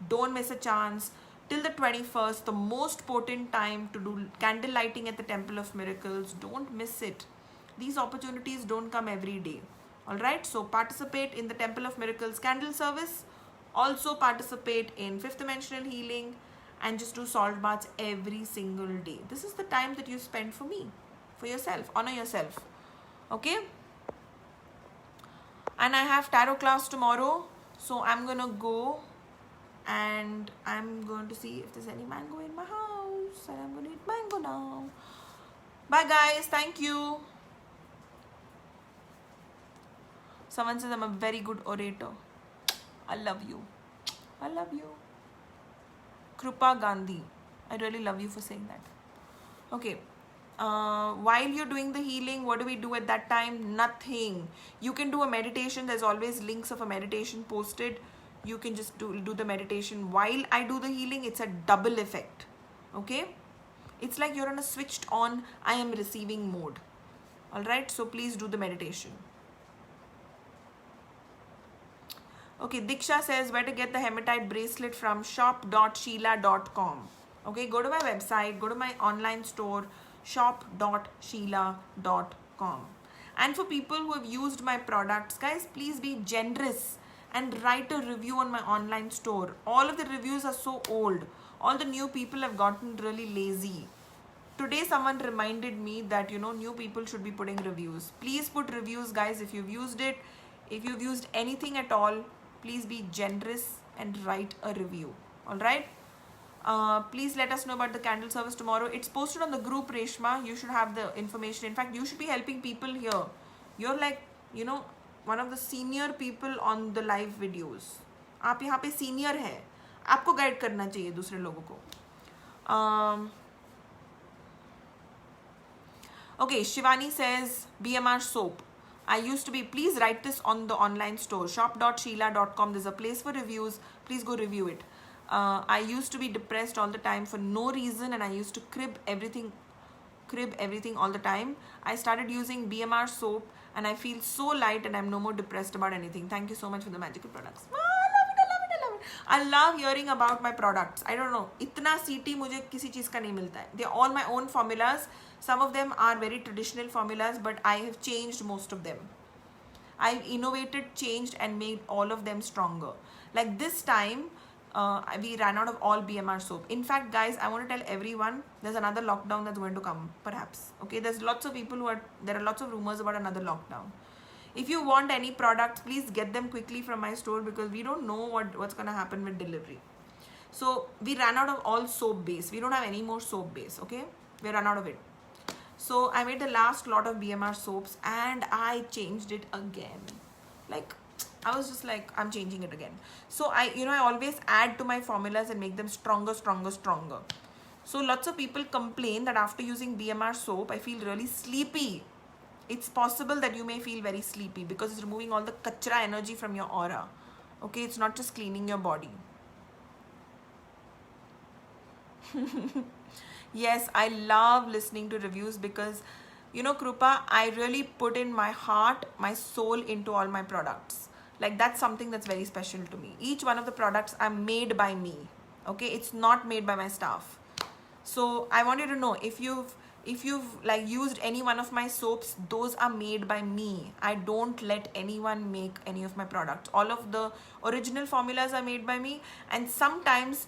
Don't miss a chance. Till the 21st, the most potent time to do candle lighting at the Temple of Miracles. Don't miss it. These opportunities don't come every day. Alright, so participate in the Temple of Miracles candle service. Also participate in fifth dimensional healing, and just do salt baths every single day. This is the time that you spend for me, for yourself. Honor yourself. Okay? And I have tarot class tomorrow. So I'm going to go and I'm going to see if there's any mango in my house. And I'm going to eat mango now. Bye guys. Thank you. Someone says I'm a very good orator. I love you. I love you. Krupa Gandhi. I really love you for saying that. Okay. While you're doing the healing, what do we do at that time? Nothing. You can do a meditation. There's always links of a meditation posted. You can just do the meditation. While I do the healing, it's a double effect. Okay? It's like you're on a switched on, I am receiving mode. Alright? So please do the meditation. Okay, Diksha says where to get the hematite bracelet from. shop.sheila.com. Okay, go to my website, go to my online store, shop.sheila.com. And for people who have used my products, guys, please be generous and write a review on my online store. All of the reviews are so old. All the new people have gotten really lazy. Today someone reminded me that, new people should be putting reviews. Please put reviews, guys, if you've used it. If you've used anything at all, please be generous and write a review. Alright? Please let us know about the candle service tomorrow. It's posted on the group, Reshma. You should have the information. In fact, you should be helping people here. You're like, one of the senior people on the live videos. आप यहाँ पे senior है. आपको guide करना चाहिए दूसरे लोगों को. Okay, Shivani says BMR soap. I used to be, please write this on the online store, shop.sheila.com. There's a place for reviews. Please go review it. I used to be depressed all the time for no reason, and I used to crib everything all the time. I started using BMR soap and I feel so light and I'm no more depressed about anything. Thank you so much for the magical products. Oh, I love it. I love hearing about my products. I don't know, itna CT मुझे किसी चीज़ का नहीं मिलता है. They're all my own formulas. Some of them are very traditional formulas, but I have changed most of them. I've innovated, changed, and made all of them stronger. Like this time, we ran out of all BMR soap. In fact, guys, I want to tell everyone there's another lockdown that's going to come, perhaps. Okay, there's lots of people there are lots of rumors about another lockdown. If you want any products, please get them quickly from my store, because we don't know what's going to happen with delivery. So we ran out of all soap base. We don't have any more soap base. Okay, we ran out of it. So I made the last lot of BMR soaps and I changed it again. Like, I was just like, I'm changing it again. So I always add to my formulas and make them stronger. So lots of people complain that after using BMR soap, I feel really sleepy. It's possible that you may feel very sleepy because it's removing all the kachra energy from your aura. Okay, it's not just cleaning your body. Yes, I love listening to reviews because, Krupa, I really put in my heart, my soul into all my products. Like, that's something that's very special to me. Each one of the products are made by me. Okay, it's not made by my staff. So I want you to know, if you've like used any one of my soaps, those are made by me. I don't let anyone make any of my products. All of the original formulas are made by me, and sometimes,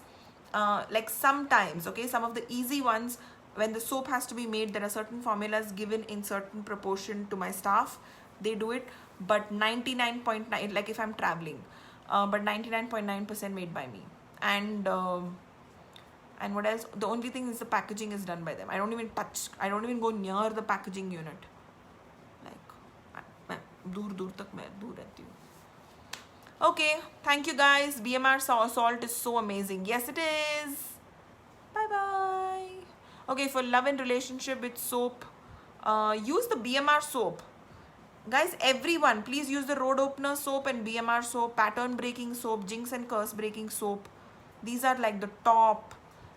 okay, some of the easy ones, when the soap has to be made, there are certain formulas given in certain proportion to my staff. They do it, but 99.9, like if I'm traveling, but 99.9% made by me. And what else? The only thing is the packaging is done by them. I don't even go near the packaging unit. Like, dur tak main dur rehti hu. Okay, thank you guys. BMR salt is so amazing. Yes, it is. Bye bye. Okay, for love and relationship with soap, use the BMR soap. Guys, everyone, please use the road opener soap and BMR soap, pattern breaking soap, jinx and curse breaking soap. These are like the top.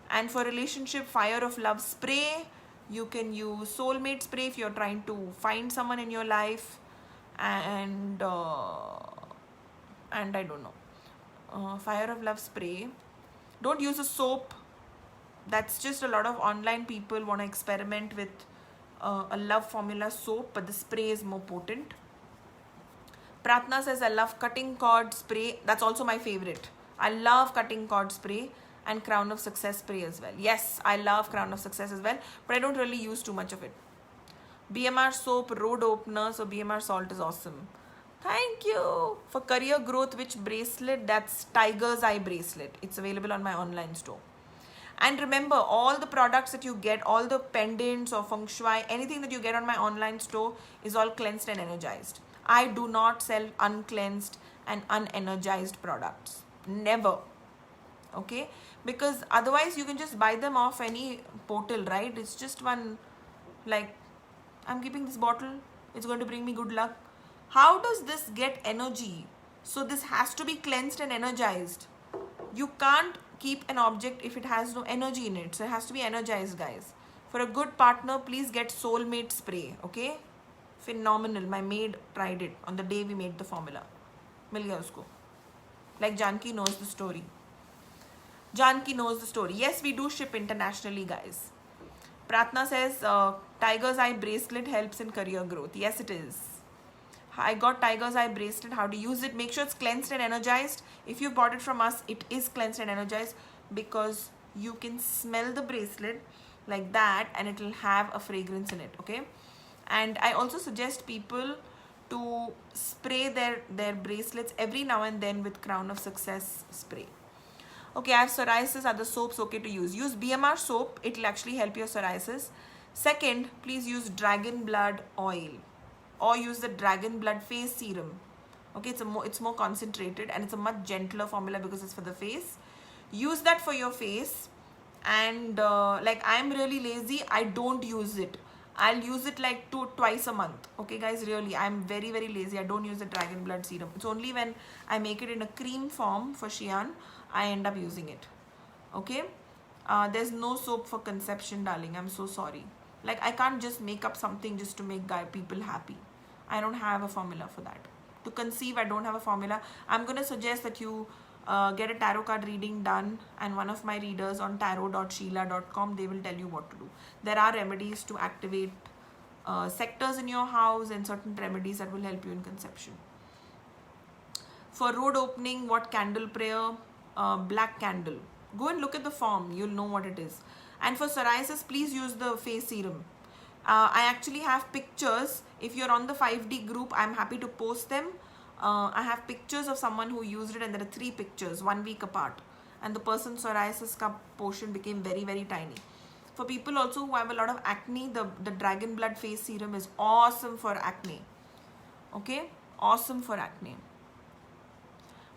And for relationship, fire of love spray. You can use soulmate spray if you're trying to find someone in your life. And I don't know, fire of love spray. Don't use a soap. That's just a lot of online people want to experiment with a love formula soap, but the spray is more potent. Pratna says, I love cutting cord spray. That's also my favorite. I love cutting cord spray and crown of success spray as well. Yes, I love crown of success as well, but I don't really use too much of it. BMR soap, road opener, so BMR salt is awesome. Thank you. For career growth, which bracelet? That's Tiger's Eye bracelet. It's available on my online store. And remember, all the products that you get, all the pendants or feng shui, anything that you get on my online store is all cleansed and energized. I do not sell uncleansed and unenergized products. Never. Okay? Because otherwise you can just buy them off any portal, right? It's just one, like, I'm keeping this bottle. It's going to bring me good luck. How does this get energy? So this has to be cleansed and energized. You can't keep an object if it has no energy in it. So it has to be energized, guys. For a good partner, please get soulmate spray. Okay? Phenomenal. My maid tried it on the day we made the formula. Mil gaya usko. Like Janki knows the story. Janki knows the story. Yes, we do ship internationally, guys. Pratna says, Tiger's Eye bracelet helps in career growth. Yes, it is. I got Tiger's Eye bracelet. How to use it? Make sure it's cleansed and energized. If you bought it from us, it is cleansed and energized, because you can smell the bracelet like that and it will have a fragrance in it. Okay. And I also suggest people to spray their bracelets every now and then with Crown of Success spray. Okay, I have psoriasis. Are the soaps okay to use? Use BMR soap. It will actually help your psoriasis. Second, please use dragon blood oil, or use the dragon blood face serum. Okay, it's more concentrated and it's a much gentler formula because it's for the face. Use that for your face. And like, I'm really lazy, I don't use it. I'll use it like twice a month. Okay, guys, really, I'm very, very lazy. I don't use the dragon blood serum. It's only when I make it in a cream form for Xi'an, I end up using it. Okay, there's no soap for conception, darling. I'm so sorry. Like, I can't just make up something just to make people happy. I don't have a formula for that. To conceive, I don't have a formula. I'm going to suggest that you get a tarot card reading done, and one of my readers on tarot.sheila.com, they will tell you what to do. There are remedies to activate sectors in your house and certain remedies that will help you in conception. For road opening, what candle prayer? black candle. Go and look at the form, you'll know what it is. And for psoriasis, please use the face serum. I actually have pictures. If you're on the 5D group, I'm happy to post them. I have pictures of someone who used it, and there are 3 pictures 1 week apart, and the person's psoriasis cup portion became very, very tiny. For people also who have a lot of acne, the Dragon Blood face serum is awesome for acne. Okay, awesome for acne.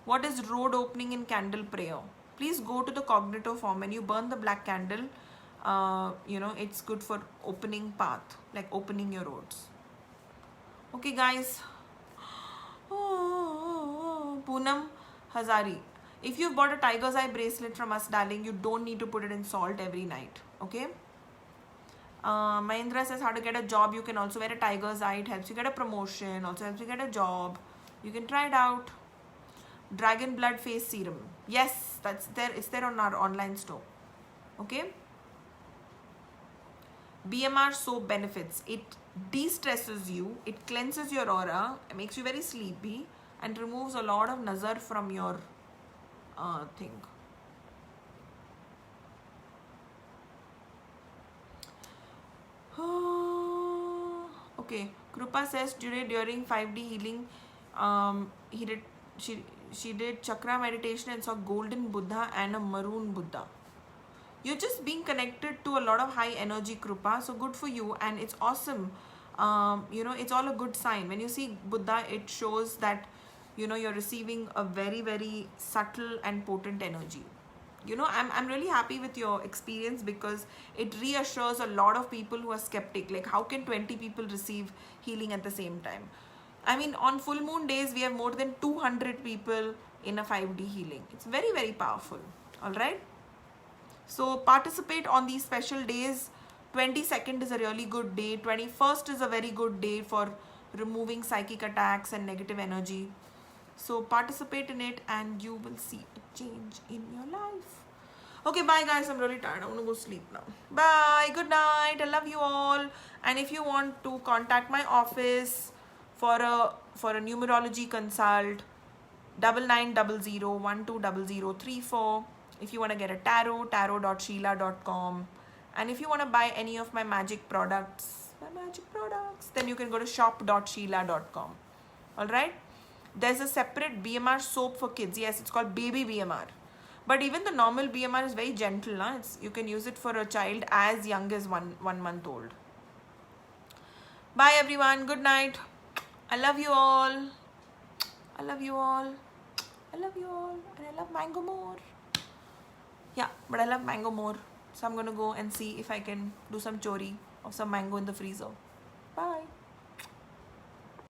What is road opening in candle prayer? Please go to the Cognito form. When you burn the black candle, it's good for opening path, like opening your roads. Okay, guys. Poonam Hazari, if you've bought a tiger's eye bracelet from us, darling, you don't need to put it in salt every night. Okay. Mahindra says how to get a job. You can also wear a tiger's eye. It helps you get a promotion. Also helps you get a job. You can try it out. Dragon Blood face serum. Yes, that's there. It's there on our online store. Okay. BMR soap benefits. It de-stresses you. It cleanses your aura. It makes you very sleepy and removes a lot of nazar from your thing. Okay, Krupa says today during 5D healing, she did chakra meditation and saw golden Buddha and a maroon Buddha. You're just being connected to a lot of high energy, Krupa, so good for you, and it's awesome. It's all a good sign. When you see Buddha, it shows that you're receiving a very, very subtle and potent energy. I'm really happy with your experience, because it reassures a lot of people who are skeptic, like how can 20 people receive healing at the same time. I mean, on full moon days we have more than 200 people in a 5D healing. It's very, very powerful. All right, so participate on these special days. 22nd is a really good day. 21st is a very good day for removing psychic attacks and negative energy. So participate in it and you will see a change in your life. Okay, bye guys. I'm really tired. I want to go sleep now. Bye. Good night. I love you all. And if you want to contact my office for a numerology consult, 9900120034. If you want to get a tarot.sheila.com. And if you want to buy any of my magic products, then you can go to shop.sheila.com. Alright? There's a separate BMR soap for kids. Yes, it's called baby BMR. But even the normal BMR is very gentle. You can use it for a child as young as one month old. Bye everyone. Good night. I love you all. I love you all. I love you all. And I love mango more. Yeah, but I love mango more. So I'm going to go and see if I can do some chori of some mango in the freezer. Bye.